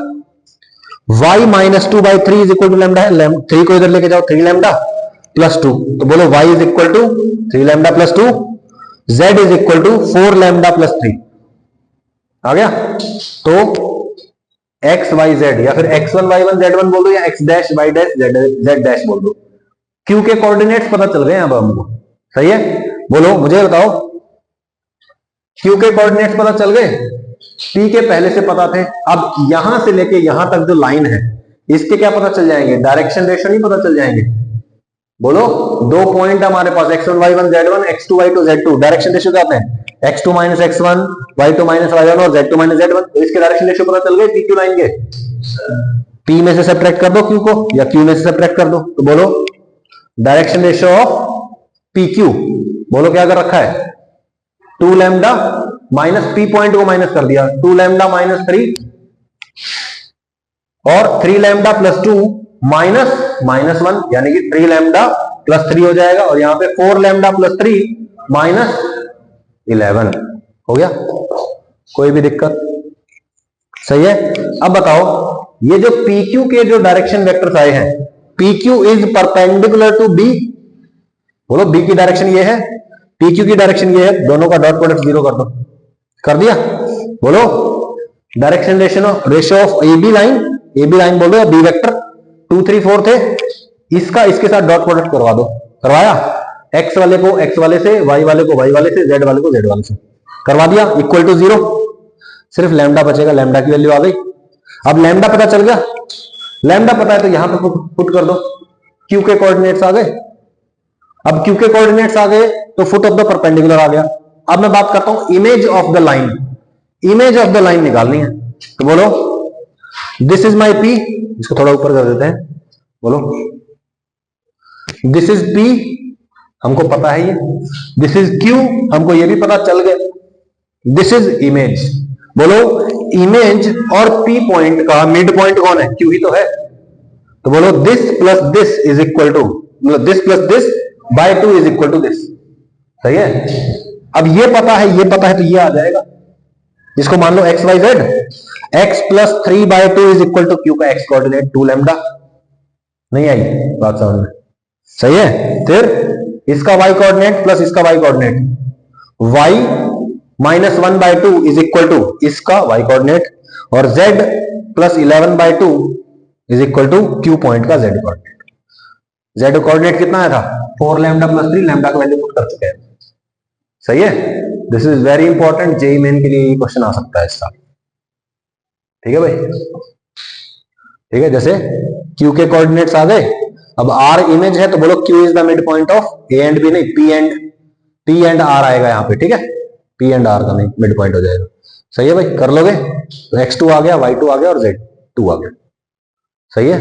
y minus 2 by 3 is equal to lambda है, 3 को इधर लेके जाओ, 3 लैम्डा प्लस 2, तो बोलो y is equal to 3 lambda plus 2, z is equal to 4 lambda plus 3। आ गया, तो x y z, या फिर x1 y1 z1 बोल दो, या x dash y dash z dash बोल दो, q के कोऑर्डिनेट्स पता चल गए अब हमको। सही है, बोलो मुझे बताओ, q के कोऑर्डिनेट्स पता चल गए, p के पहले से पता थे, अब यहां से लेके यहां तक जो लाइन है इसके क्या पता चल जाएंगे, डायरेक्शन रेशो नहीं पता चल जाएंगे। बोलो, दो पॉइंट हमारे पास x1 y1 z1, x2 y2 z2, direction ratio क्या आते हैं, x2 minus x1, y2 minus y1 और z2 माइनस z1, तो इसके डायरेक्शन रेशो पता चल गए pq लाइन के। p में से सब्ट्रैक्ट कर दो q को, या q में से सब्ट्रैक्ट कर दो, तो बोलो डायरेक्शन रेशो ऑफ pq, बोलो क्या कर रखा है, 2 लैम्डा माइनस p पॉइंट को माइनस कर दिया, 2 लैम्डा माइनस 3 और 3 लैम्डा प्लस 2 माइनस माइनस 1, यानी कि 3 लैम्डा प्लस 3 हो जाएगा, और यहां पे 4 लैम्डा प्लस 3 माइनस 11 हो गया। कोई भी दिक्कत, सही है। अब बताओ, ये जो PQ के जो डायरेक्शन वेक्टर्स आए हैं, PQ is perpendicular to B, बोलो B की डायरेक्शन ये है, PQ की डायरेक्शन ये है, दोनों का डॉट प्रोडक्ट 0 कर दो, कर दिया। बोलो direction ratio of AB line बोल दो, B वेक्टर 2 3 4 थे, इसका इसके साथ डॉट प्रोडक्ट करवा दो, करवाया, x वाले को x वाले से, y वाले को y वाले से, z वाले को z वाले से, करवा दिया, इक्वल टू 0, सिर्फ लैम्डा बचेगा, लैम्डा की वैल्यू आ गई। अब लैम्डा पता चल गया, लैम्डा पता है तो यहां पर पुट कर दो, q के कोऑर्डिनेट्स आ गए। अब q के कोऑर्डिनेट्स आ गए तो फुट ऑफ द परपेंडिकुलर आ गया। अब मैं बात करता हूं image of the line, image of the line निकालनी है, तो बोलो दिस इज माई P, इसको थोड़ा ऊपर कर देते हैं, बोलो दिस इज P, हमको पता है ये, दिस इज Q, हमको ये भी पता चल गया, दिस इज इमेज। बोलो इमेज और P पॉइंट का मिड पॉइंट कौन है, Q ही तो है, तो बोलो this plus this is equal to, मतलब this plus this by 2 is equal to this. सही है, अब ये पता है, ये पता है, तो ये आ जाएगा, इसको मान लो x y z, x plus 3 by 2 is equal to Q का x कोऑर्डिनेट 2 लैम्डा। नहीं आई बात समझ में, सही है। फिर इसका y कोऑर्डिनेट प्लस इसका y coordinate, y minus 1 by 2 is equal to इसका y कोऑर्डिनेट, और z plus 11 by 2 is equal to Q point का z कोऑर्डिनेट। z कोऑर्डिनेट कितना आया था, 4 लैम्डा प्लस 3, लैम्डा का वैल्यू पुट कर चुके हैं। सही है, this is very important, JEE Main के लिए ये क्वेश्चन आ सकता है इसका। ठीक है भाई, ठीक है, जैसे Q के कोऑर्डिनेट्स आ गए, अब R इमेज है तो बोलो Q is the mid point of A and B, नहीं P एंड R आएगा यहाँ पे, ठीक है, P एंड R का नहीं मिड पॉइंट हो जाएगा। सही है भाई, कर लोगे, तो x2 आ गया, y2 आ गया और z2 आ गया। सही है,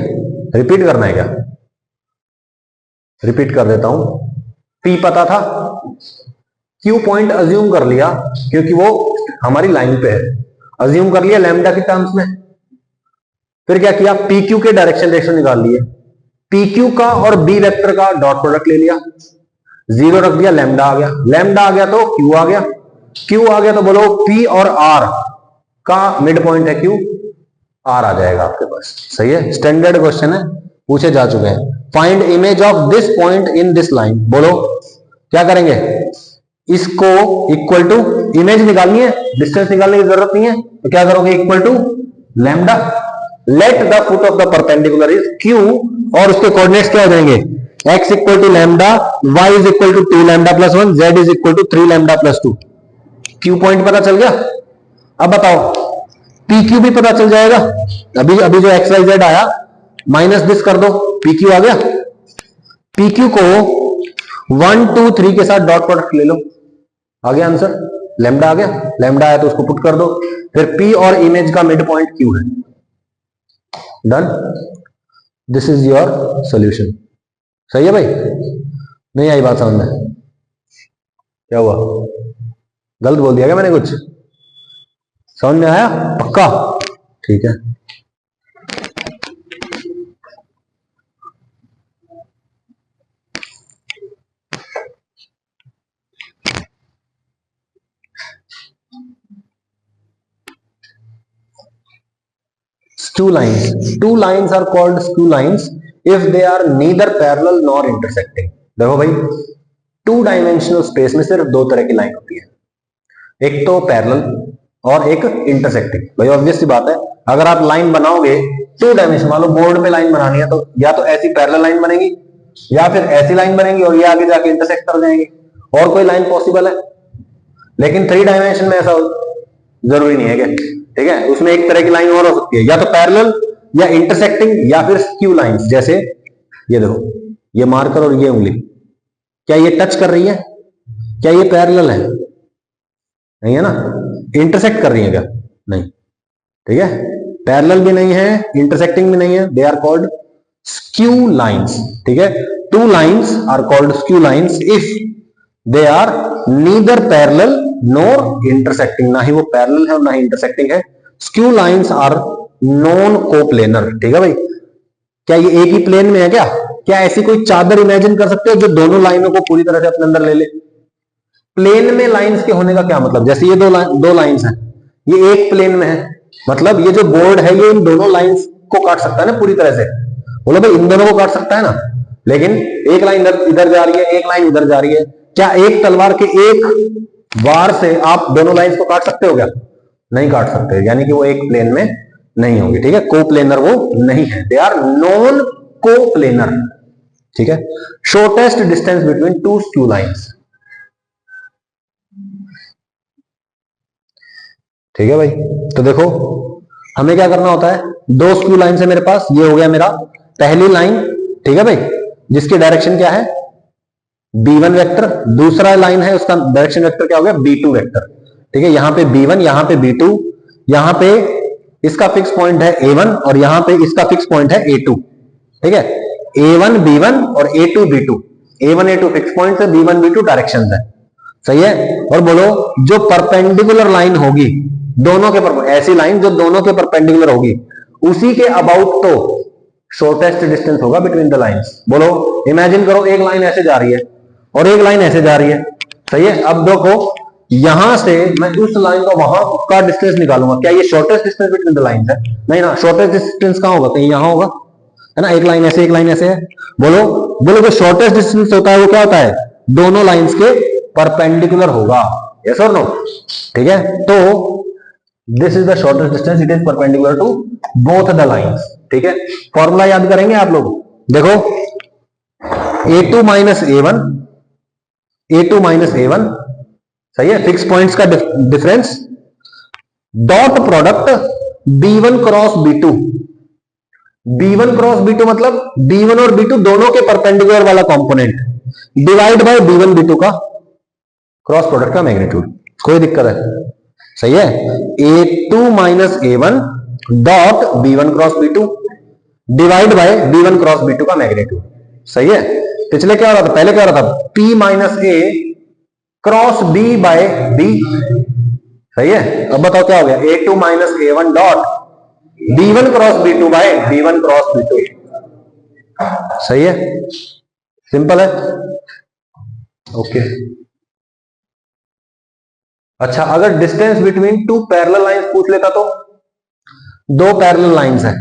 रिपीट करना है क्या, रिपीट कर देता हूं, P पता था, Q पॉइंट अज्यूम कर लिया क्योंकि वो हमारी लाइन पे है, अज्यूम कर लिया लैम्डा के टर्म्स में। फिर क्या किया, पी क्यू के डायरेक्शन रेशो निकाल लिए, पी क्यू का और बी वेक्टर का डॉट प्रोडक्ट ले लिया, जीरो रख दिया, लैम्डा आ गया, लैम्डा आ गया तो क्यू आ गया, क्यू आ गया तो बोलो पी और आर का मिड पॉइंट है क्यू, आर आ जाएगा आपके पास। सही है, स्टैंडर्ड क्वेश्चन है, पूछे जा चुके हैं। Find image of this point in this line, बोलो क्या करेंगे, इसको इक्वल टू इमेज निकालनी है, डिस्टेंस निकालने की जरूरत नहीं है, तो क्या करोगे, equal to lambda, let the foot of the perpendicular is Q, और उसके कोऑर्डिनेट्स क्या हो जाएंगे, x equal to lambda, y is equal to 2 lambda plus 1, z is equal to 3 lambda plus 2। Q point पता चल गया। अब बताओ पी क्यू भी पता चल जाएगा, अभी अभी जो एक्स वाई जेड आया माइनस दिस कर दो, पी क्यू आ गया। पी क्यू को 1 2 3 के साथ डॉट प्रोडक्ट ले लो, आ गया आंसर, लैम्डा आ गया, लैम्डा आया तो उसको पुट कर दो, फिर पी और इमेज का मिड पॉइंट क्यू है, done, this is your solution. सही है भाई, नहीं आई बात समझ में, क्या हुआ, गलत बोल दिया क्या मैंने कुछ, समझ में आया पक्का, ठीक है। Skew lines. Two lines are called skew lines if they are neither parallel nor intersecting. देखो भाई, टू डायमेंशनल स्पेस में सिर्फ दो तरह की लाइन होती है, एक तो पैरेलल और एक इंटरसेक्टिंग। भाई ऑब्वियस सी बात है, अगर आप लाइन बनाओगे टू डायमेंशन, मान लो बोर्ड में लाइन बनानी है तो या तो ऐसी पैरेलल लाइन बनेगी या फिर ऐसी लाइन बनेगी और ये आगे जाके इंटरसेक्ट कर जाएंगे, और कोई लाइन पॉसिबल है। लेकिन थ्री डायमेंशन में ऐसा जरूरी नहीं है क्या, ठीक है, उसमें एक तरह की लाइन और हो सकती है, या तो पैरेलल या इंटरसेक्टिंग या फिर स्क्यू लाइंस। जैसे ये देखो, ये मार्कर और ये उंगली, क्या ये टच कर रही है, क्या ये पैरेलल है, नहीं है ना, इंटरसेक्ट कर रही है क्या, नहीं, ठीक है, पैरेलल भी नहीं है, इंटरसेक्टिंग भी नहीं है, they are called skew lines. ठीक है, two lines are called skew lines if they are neither parallel nor intersecting, ना ही वो पैरेलल है और ना ही इंटरसेक्टिंग है। Skew lines are non coplanar. ठीक है भाई, क्या ये एक ही प्लेन में है क्या, क्या ऐसी कोई चादर इमेजिन कर सकते हो जो दोनों लाइनों को पूरी तरह से अपने अंदर ले ले। प्लेन में लाइंस के होने का क्या मतलब, जैसे ये दो लाइंस हैं, ये एक प्लेन में है, मतलब ये जो बोर्ड है ये इन दोनों लाइंस को काट सकता है ना पूरी तरह से, बोलो भाई इन दोनों को काट सकता है ना, लेकिन एक लाइन इधर जा रही है, एक लाइन इधर जा रही है, क्या एक तलवार के एक वार से आप दोनों लाइंस को काट सकते हो क्या, नहीं काट सकते, यानी कि वो एक प्लेन में नहीं होगी। ठीक है, कोप्लेनर वो नहीं है, दे आर नॉन कोप्लेनर। ठीक है, shortest distance between to skew lines. ठीक है भाई, तो देखो हमें क्या करना होता है, दो स्क्यू लाइन है मेरे पास, ये हो गया मेरा पहली लाइन, ठीक है भाई, जिसकी डायरेक्शन क्या है b1 वेक्टर, दूसरा लाइन है उसका डायरेक्शन वेक्टर क्या हो गया b2 वेक्टर। ठीक है, यहां पे b1, यहां पे b2, यहां पे इसका फिक्स पॉइंट है a1 और यहां पे इसका फिक्स पॉइंट है a2। ठीक है, a1 b1 और a2 b2, a1 a2 fix point है, b1 b2 डायरेक्शन है। सही है, और बोलो जो परपेंडिकुलर लाइन होगी दोनों के ऐसी लाइन जो दोनों के परपेंडिकुलर होगी, उसी के अबाउट तो शॉर्टेस्ट डिस्टेंस होगा बिटवीन द लाइंस। बोलो, इमेजिन करो एक लाइन ऐसे जा रही है और एक लाइन ऐसे जा रही है। सही है, अब देखो यहां से मैं उस लाइन का वहां का डिस्टेंस निकालूंगा, क्या ये shortest distance between the lines है, नहीं ना, शॉर्टेस्ट डिस्टेंस कहां होगा, कहीं यहां होगा, है ना, एक लाइन ऐसे एक लाइन ऐसे है। बोलो बोलो जो शॉर्टेस्ट डिस्टेंस होता है वो क्या होता है, दोनों लाइंस के परपेंडिकुलर होगा, यस और नो। ठीक है, तो this is the shortest distance, it is perpendicular to both the lines. ठीक है, फॉर्मूला याद करेंगे आप लोग, देखो a2 minus a1, a2 minus a1, सही है, फिक्स पॉइंट्स का difference, dot product b1 cross b2, b1 cross b2 मतलब b1 और b2 दोनों के परपेंडिकुलर वाला component, divide by b1 b2 का क्रॉस प्रोडक्ट का मैग्नीट्यूड। कोई दिक्कत है, सही है, a2 minus a1 dot b1 cross b2 divide by b1 cross b2 का मैग्नीट्यूड। सही है, पिछले क्या हो रहा था, पहले क्या हो रहा था, p minus a cross b by b। सही है। अब बताओ क्या हो गया, A2 minus A1 dot B1 cross B2 by B1 cross B2। सही है, सिंपल है। ओके अच्छा, अगर distance between two parallel lines पूछ लेता तो, दो पैरेलल लाइंस है,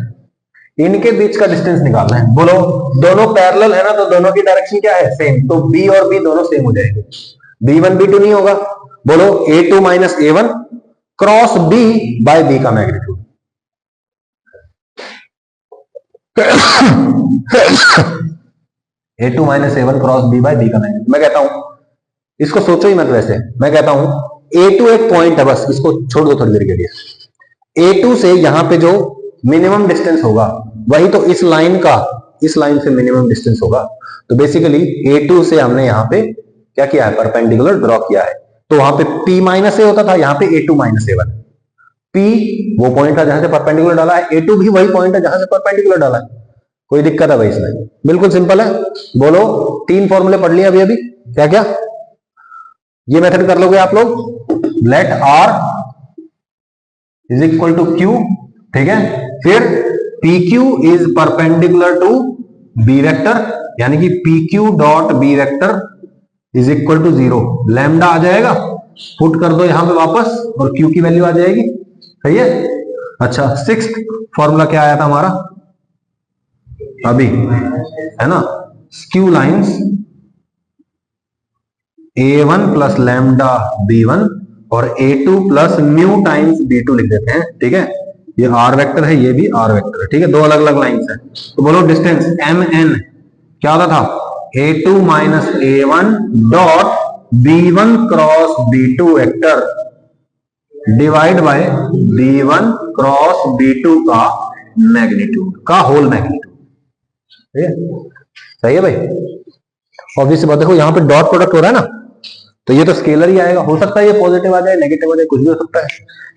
इनके बीच का डिस्टेंस निकालना है। बोलो दोनों पैरेलल है ना, तो दोनों की डायरेक्शन क्या है, सेम, तो B और B दोनों सेम हो जाएंगे। B1 B2 नहीं होगा। बोलो A2 minus A1 cross B by B का magnitude. A2 minus A1 cross B by B का मैग्नीट्यूड। मैं कहता हूं इसको सोचो ही मत, वैसे मैं कहता हूं A2 एक पॉइंट है, बस इसको छोड़ दो थोड़ी देर के लिए। A2 से यहां पे जो मिनिमम डिस्टेंस होगा वही तो इस लाइन का, इस लाइन से मिनिमम डिस्टेंस होगा। तो बेसिकली A2 से हमने यहां पे क्या किया है, परपेंडिकुलर ड्रॉ किया है। तो वहां पे P माइनस ए होता था, यहां पे A2 माइनस A1। P वो पॉइंट था जहां से परपेंडिकुलर डाला है, A2 भी वही पॉइंट है जहां से परपेंडिकुलर डाला है। कोई दिक्कत है भाई इसमें? बिल्कुल सिंपल है। बोलो 3 फॉर्मूले पढ़ लिए अभी अभी, क्या क्या ये मेथड कर लोगे आप लोग। Let R is equal to Q, ठीक है। फिर PQ is perpendicular to B vector, यानी कि PQ dot B vector is equal to 0। Lambda आ जाएगा, पुट कर दो यहां पे वापस और Q की वैल्यू आ जाएगी। सही है। अच्छा, 6th फॉर्मूला क्या आया था हमारा अभी, है ना, skew lines A1 plus lambda B1 और A2 plus mu times B2 लिख देते हैं, ठीक है। ये R वेक्टर है, ये भी R वेक्टर है, ठीक है। दो अलग अलग लाइंस है। तो बोलो डिस्टेंस MN क्या होता था, A2 minus A1 dot B1 cross B2 vector divide by B1 cross B2 का मैग्नीट्यूड का होल मैग्नीट्यूड। सही है भाई। ऑब्वियस बात, देखो यहाँ पे डॉट प्रोडक्ट हो रहा है ना, तो ये तो स्केलर ही आएगा। हो सकता है ये पॉजिटिव आ जाए, नेगेटिव आ जाए, कुछ भी हो सकता है।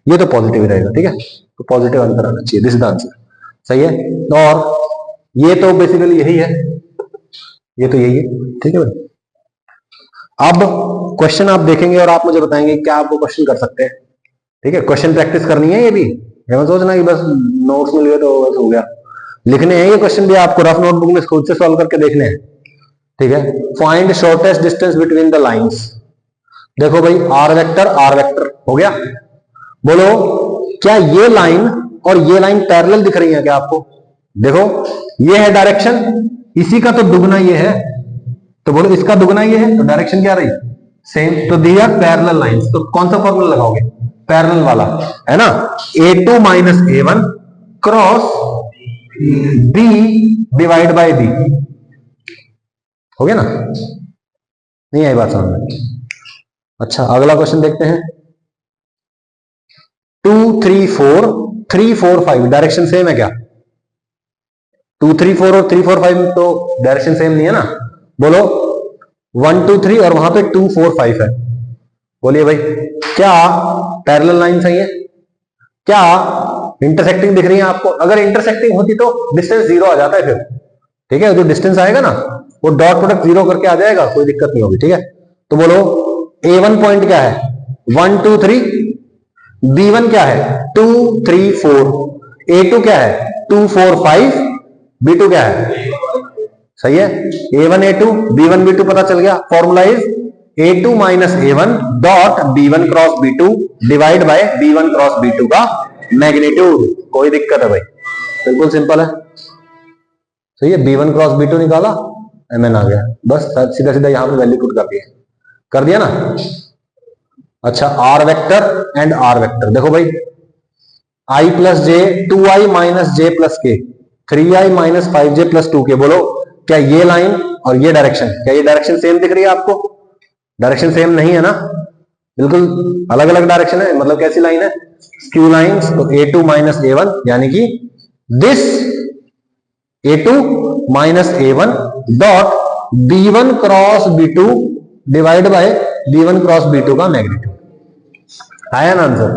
ये तो पॉजिटिव ही रहेगा, ठीक है। तो पॉजिटिव आंसर आना चाहिए, दिस इज द आंसर। सही है। और ये तो बेसिकली यही है, ये तो यही है, ठीक है भाई। अब क्वेश्चन आप देखेंगे और आप मुझे बताएंगे क्या आप वो क्वेश्चन कर सकते हैं, ठीक है। क्वेश्चन प्रैक्टिस करनी है, ये भी मैं सोचना कि बस नोट्स मिल गए तो बस हो गया। लिखने हैं ये क्वेश्चन भी आपको, रफ नोटबुक में खुद से सॉल्व करके देखने हैं, ठीक है। Find shortest distance between the lines. देखो भाई आर वेक्टर हो गया। बोलो क्या ये लाइन और ये लाइन पैरेलल दिख रही है क्या आपको? देखो ये है डायरेक्शन, इसी का तो दुगना ये है, तो बोलो इसका दुगना ये है, तो डायरेक्शन क्या रही, सेम। तो दिया पैरेलल लाइंस, तो कौन सा फॉर्मूला लगाओगे, पैरेलल वाला, है ना। A2 minus A1 cross B divide by B, हो गया ना? नहीं आई बात समझ में? अच्छा अगला क्वेश्चन देखते हैं। 2 3 4 3 4 5 डायरेक्शन सेम है क्या? 2 3 4 और 3 4 5 तो डायरेक्शन सेम नहीं है ना। बोलो 1 2 3 और वहां पे 2 4 5 है। बोलिए भाई क्या पैरेलल लाइन सही है? क्या इंटरसेक्टिंग दिख रही है आपको? अगर इंटरसेक्टिंग होती तो डिस्टेंस 0 आ जाता है फिर, ठीक है। जो डिस्टेंस आएगा ना वो डॉट प्रोडक्ट 0 करके आ जाएगा, कोई दिक्कत नहीं होगी, ठीक है। तो बोलो A1 पॉइंट क्या है, 1 2 3, B1 क्या है 2 3 4, A2 क्या है 2 4 5, B2 क्या है, सही है। A1 A2 B1 B2 पता चल गया। Formula is A2 minus A1 dot B1 cross B2 divide by B1 cross B2 का मैग्नीट्यूड। कोई दिक्कत है भाई? बिल्कुल सिंपल है। सही है। B1 क्रॉस B2 निकाला, MN आ गया, बस सीधा सीधा यहां पे वैल्यू पुट कर दिया ना। अच्छा R vector and R vector, देखो भाई I plus J 2I minus J plus के 3I minus 5J plus 2K। बोलो क्या ये लाइन और ये डायरेक्शन, क्या ये डायरेक्शन सेम दिख रही है आपको? डायरेक्शन सेम नहीं है ना, बिल्कुल अलग अलग डायरेक्शन है। मतलब कैसी लाइन है, स्क्यू लाइंस। तो A2 माइनस A1 यानी कि this A2 minus A1 dot B1 cross B2 divide by B1 cross B2 का मैग्नीट्यूड। आया ना आंसर?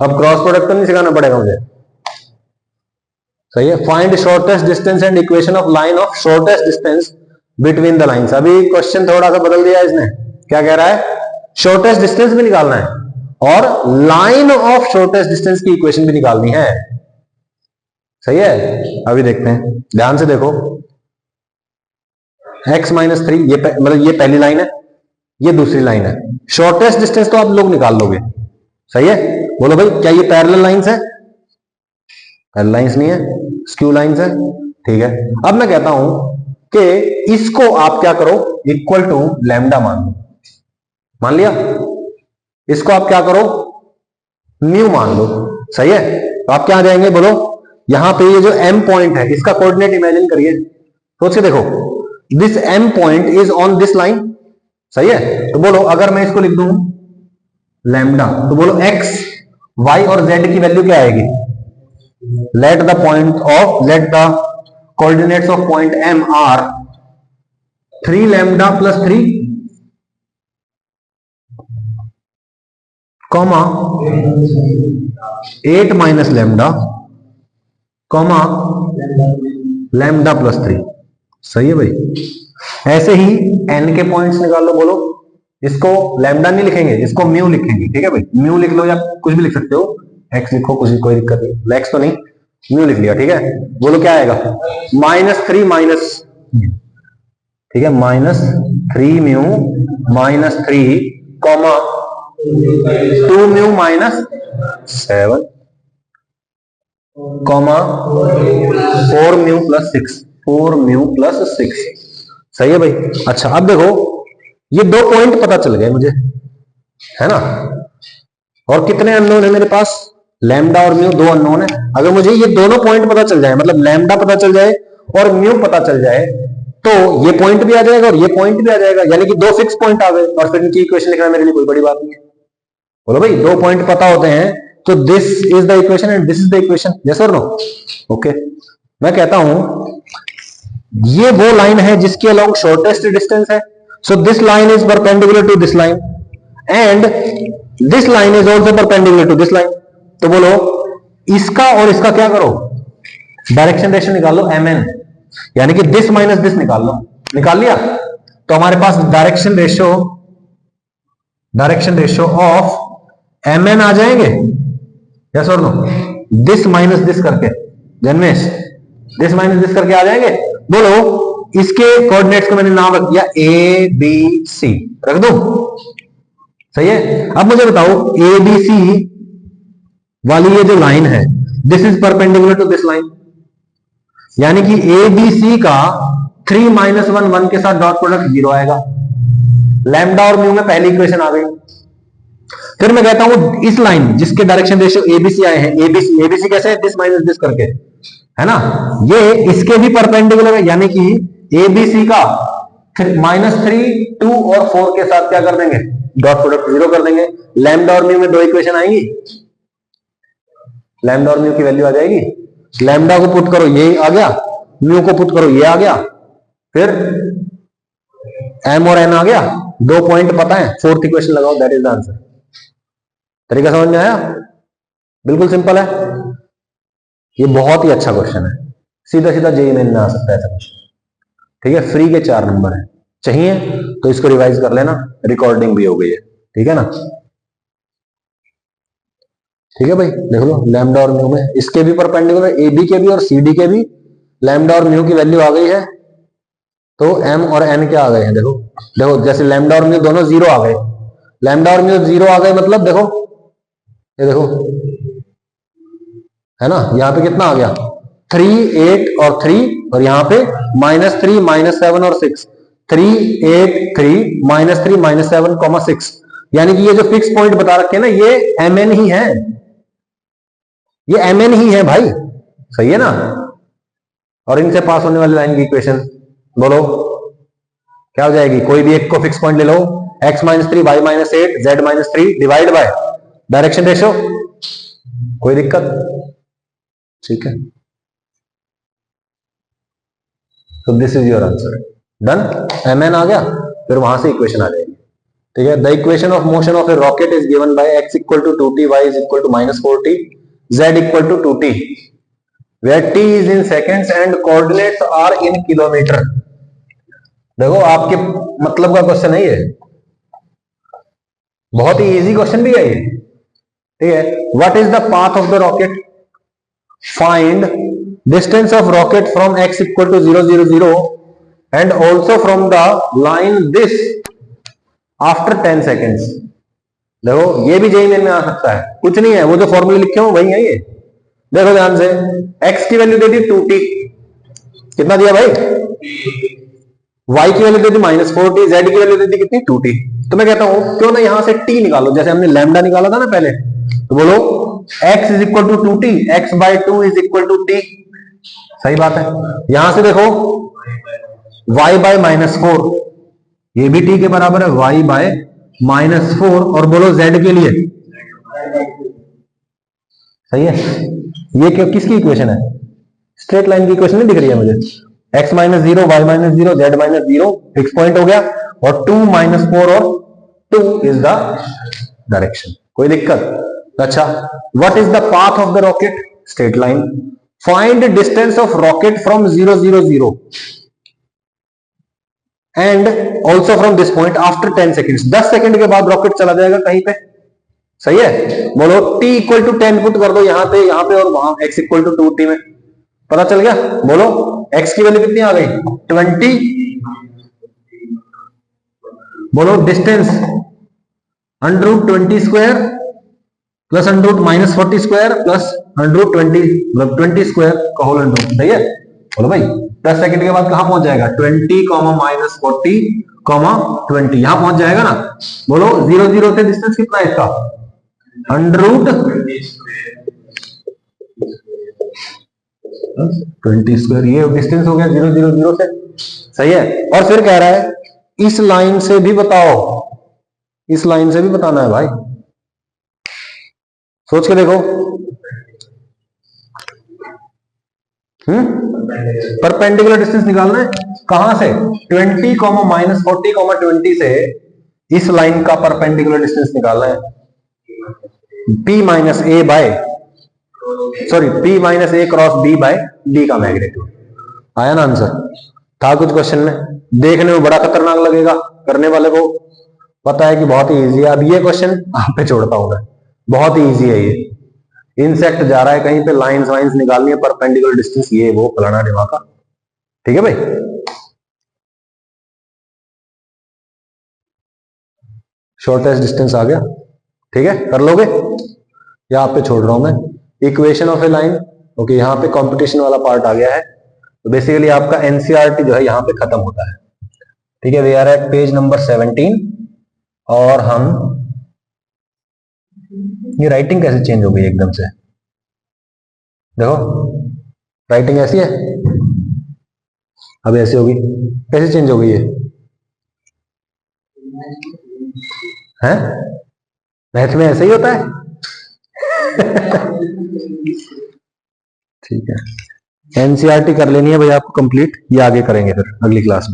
अब क्रॉस प्रोडक्ट तो नहीं सिखाना पड़ेगा मुझे, सही है। Find shortest distance and equation of line of shortest distance between the lines. अभी क्वेश्चन थोड़ा सा बदल दिया इसने, क्या कह रहा है, शॉर्टेस्ट डिस्टेंस भी निकालना है और लाइन ऑफ शॉर्टेस्ट डिस्टेंस की इक्वेशन भी निकालनी है। सही है, अभी देखते हैं, ध्यान से देखो। x माइनस 3 ये मतलब ये पहली लाइन है, ये दूसरी लाइन है। शॉर्टेस्ट डिस्टेंस तो आप लोग निकाल लोगे। सही है, बोलो भाई क्या ये पैरेलल लाइंस है? पैरेलल लाइंस नहीं है, स्क्यू लाइंस है। ठीक है, अब मैं कहता हूं कि इसको आप क्या करो, इक्वल टू लैम्डा मान लो। मान लिया, इसको आप क्या करो, म्यू मान लो। सही है, तो आप क्या आ जाएंगे, बोलो यहां पे ये जो m पॉइंट है इसका कोऑर्डिनेट इमेजिन करिए, सोच के देखो। This m point is on this line. सही है, तो बोलो अगर मैं इसको लिख दूं लैम्डा, तो बोलो x y और z की वैल्यू क्या आएगी? Let the coordinates of point m are 3 lambda plus 3 comma 8 minus lambda comma lambda plus 3। सही है भाई, ऐसे ही n के पॉइंट्स निकाल लो। बोलो इसको लैम्डा नहीं लिखेंगे, इसको म्यू लिखेंगे। ठीक है भाई, म्यू लिख लो या कुछ भी लिख सकते हो, x लिखो, कुछ कोई दिक्कत नहीं, x तो नहीं, म्यू लिख लिया। ठीक है, बोलो क्या आएगा, -3 माइनस, ठीक है, -3 mu -3 comma 2 mu -7 comma 4 mu plus 6, 4 mu plus 6। सही है भाई। अच्छा अब देखो, ये 2 पॉइंट पता चल गए मुझे, है ना, और कितने अननोन है मेरे पास, लैम्डा और म्यू, 2 अननोन है। अगर मुझे ये दोनों पॉइंट पता चल जाए, मतलब लैम्डा पता चल जाए और म्यू पता चल जाए, तो ये पॉइंट भी आ जाएगा और ये पॉइंट भी आ जाएगा, यानी कि 2 फिक्स पॉइंट आ गए, और फिर इनकी इक्वेशन लिखना मेरे लिए कोई बड़ी बात नहीं है। बोलो भाई 2 पॉइंट पता होते हैं तो this is the equation and this is the equation, yes और नो? ओके, मैं कहता हूं ये वो लाइन है जिसके अलोंग शॉर्टेस्ट डिस्टेंस है, so this line is perpendicular to this line and this line is also perpendicular to this line. तो बोलो इसका और इसका क्या करो, डायरेक्शन रेशियो निकाल लो mn, यानी कि दिस माइनस दिस निकाल लो। निकाल लिया, तो हमारे पास डायरेक्शन रेशियो ऑफ mn आ जाएंगे, यस और नो? दिस माइनस दिस करके, जन्मेश दिस माइनस दिस करके आ जाएंगे। बोलो इसके कोऑर्डिनेट्स को मैंने नाम रख दिया ए बी सी, रख दो। सही है, अब मुझे बताओ ए बी सी वाली ये जो लाइन है, this is perpendicular to this line, यानी कि ए बी सी का 3 - 1 1 के साथ डॉट प्रोडक्ट 0 आएगा। लैम्डा और म्यू में पहली इक्वेशन आ गई। फिर मैं कहता हूं इस लाइन जिसके डायरेक्शन रेशियो एबीसी आए हैं, एबीसी कैसे है, दिस माइनस दिस करके, है ना, ये इसके भी परपेंडिकुलर है, यानी कि एबीसी का -3 2 और 4 के साथ क्या कर देंगे, डॉट प्रोडक्ट 0 कर देंगे। लैम्डा और म्यू में 2 इक्वेशन आएंगी, लैम्डा और म्यू की वैल्यू आ जाएगी। लैम्डा को पुट करो ये आ गया, म्यू को पुट करो ये आ गया, फिर एम और एन आ गया, 2 पॉइंट पता है, 4th इक्वेशन लगाओ, दैट इज द आंसर। तरीका समझ में आया? बिल्कुल सिंपल है, ये बहुत ही अच्छा क्वेश्चन है, सीधा सीधा जेईई मेन में आ सकता है ऐसा क्वेश्चन। ठीक है, फ्री के 4 नंबर है, चाहिए तो इसको रिवाइज कर लेना, रिकॉर्डिंग भी हो गई है। ठीक है ना, ठीक है भाई, देख लो लैम्डा और म्यू में इसके भी परपेंडिकुलर, ए बी के भी और सी डी के भी लैम्डा और म्यू की वैल्यू आ गई है, तो एम और एन क्या आ गए हैं, देखो देखो, जैसे लैम्डा और म्यू दोनों 0 आ गए, लैम्डा और म्यू 0 आ गए, मतलब देखो ये देखो, है ना, यहां पे कितना आ गया, 3 8 और 3, और यहां पे -3 -7 और 6, 3 8 3 -3 -7 6, यानी कि ये जो फिक्स पॉइंट बता रखे हैं ना, ये mn ही है, ये mn ही है भाई। सही है ना, और इनसे पास होने वाली लाइन की इक्वेशन बोलो क्या हो जाएगी, कोई भी एक को फिक्स पॉइंट ले लो, x -3 y -8 z -3 divide by direction ratio, कोई दिक्कत? ठीक है, तो this is your answer, done. mn आ गया, फिर वहां से इक्वेशन आ जाएगी। ठीक है, the equation of motion of A rocket is given by x = 2t, y = -4t, z = 2t, where t is in seconds and coordinates are in kilometre. देखो आपके मतलब का क्वेश्चन है ये, बहुत ही इजी क्वेश्चन भी है ये, ठीक है। What is the path of the rocket? Find distance of rocket from x equal to 0 0 0 and also from the line this after 10 seconds. देखो ये भी जेई में आ सकता है, कुछ नहीं है, वो जो फॉर्मूले लिखे हो वही है ये। देखो ध्यान से, x की वैल्यू दे दी 2t, कितना दिया भाई? y की वैल्यू दे दी -4t, z की वैल्यू दे दी कितनी? 2t। तो मैं कहता हूं क्यों ना यहां से t निकालो, जैसे हमने लैम्डा निकाला था ना पहले, तो बोलो x is equal to 2t, x by 2 is equal to t। सही बात है। यहां से देखो y बाय -4, ये भी t के बराबर है, y बाय -4, और बोलो z के लिए। सही है। ये क्या किसकी इक्वेशन है? स्ट्रेट लाइन की इक्वेशन नहीं दिख रही है मुझे। x minus 0, y minus 0, z minus 0, fix point हो गया, और 2 -4 और 2 इज द डायरेक्शन। कोई दिक्कत? अच्छा, what is the path of the rocket? Straight line. Find distance of rocket from 0 0 0 and also from this point after 10 seconds. 10 second के बाद rocket चला जाएगा कहीं पे। सही है। बोलो t इक्वल टू 10 पुट कर दो यहाँ पे और वहां x इक्वल टू 2t में, पता चल गया। बोलो x की वैल्यू कितनी आ गई? 20। बोलो distance √20 square plus √-40 square plus √20, मतलब 20 स्क्वायर का होल √। सही है। बोलो भाई 10 सेकंड के बाद कहां पहुंच जाएगा? 20, -40, 20, यहां पहुंच जाएगा ना। बोलो 0 0 से डिस्टेंस कितना है इसका? √20 स्क्वायर, ये डिस्टेंस हो गया 0 0 0 से। सही है। और फिर कह रहा है इस लाइन से भी बताओ, इस लाइन से भी बताना है भाई, सोच के देखो। परपेंडिकुलर डिस्टेंस निकालना है। कहां से? 20, -40, 20 से इस लाइन का परपेंडिकुलर डिस्टेंस निकालना है। P माइनस ए बाय, सॉरी P माइनस ए क्रॉस B बाय D का मैग्नीट्यूड। आया ना आंसर? था कुछ क्वेश्चन में, देखने में बड़ा खतरनाक लगेगा, करने वाले को पता है कि बहुत ही इजी है। अब ये क्वेश्चन आप पे छोड़ता हूं मैं, बहुत ही इजी है ये। इंसेक्ट जा रहा है कहीं पे, लाइंस वाइंस निकालनी है, परपेंडिकुलर डिस्टेंस, ये वो फलाना ढिमाका। ठीक है भाई। शॉर्टेस्ट डिस्टेंस आ गया। ठीक है, कर लोगे या आप पे छोड़ रहा हूं मैं? Equation of a line. Okay, यहाँ पे कंपटीशन वाला पार्ट आ गया है। तो बेसिकली आपका एनसीईआरटी जो है यहाँ पे खत्म होता है। ठीक है, we are at page number 17। और हम, ये राइटिंग कैसे चेंज हो गई एकदम से? देखो राइटिंग ऐसी है, अब ऐसे होगी, कैसे चेंज हो गई है? मैथ में ऐसे ही होता है। ठीक है, एनसीईआरटी कर लेनी है भाई आपको कंप्लीट, ये आगे करेंगे फिर अगली क्लास में।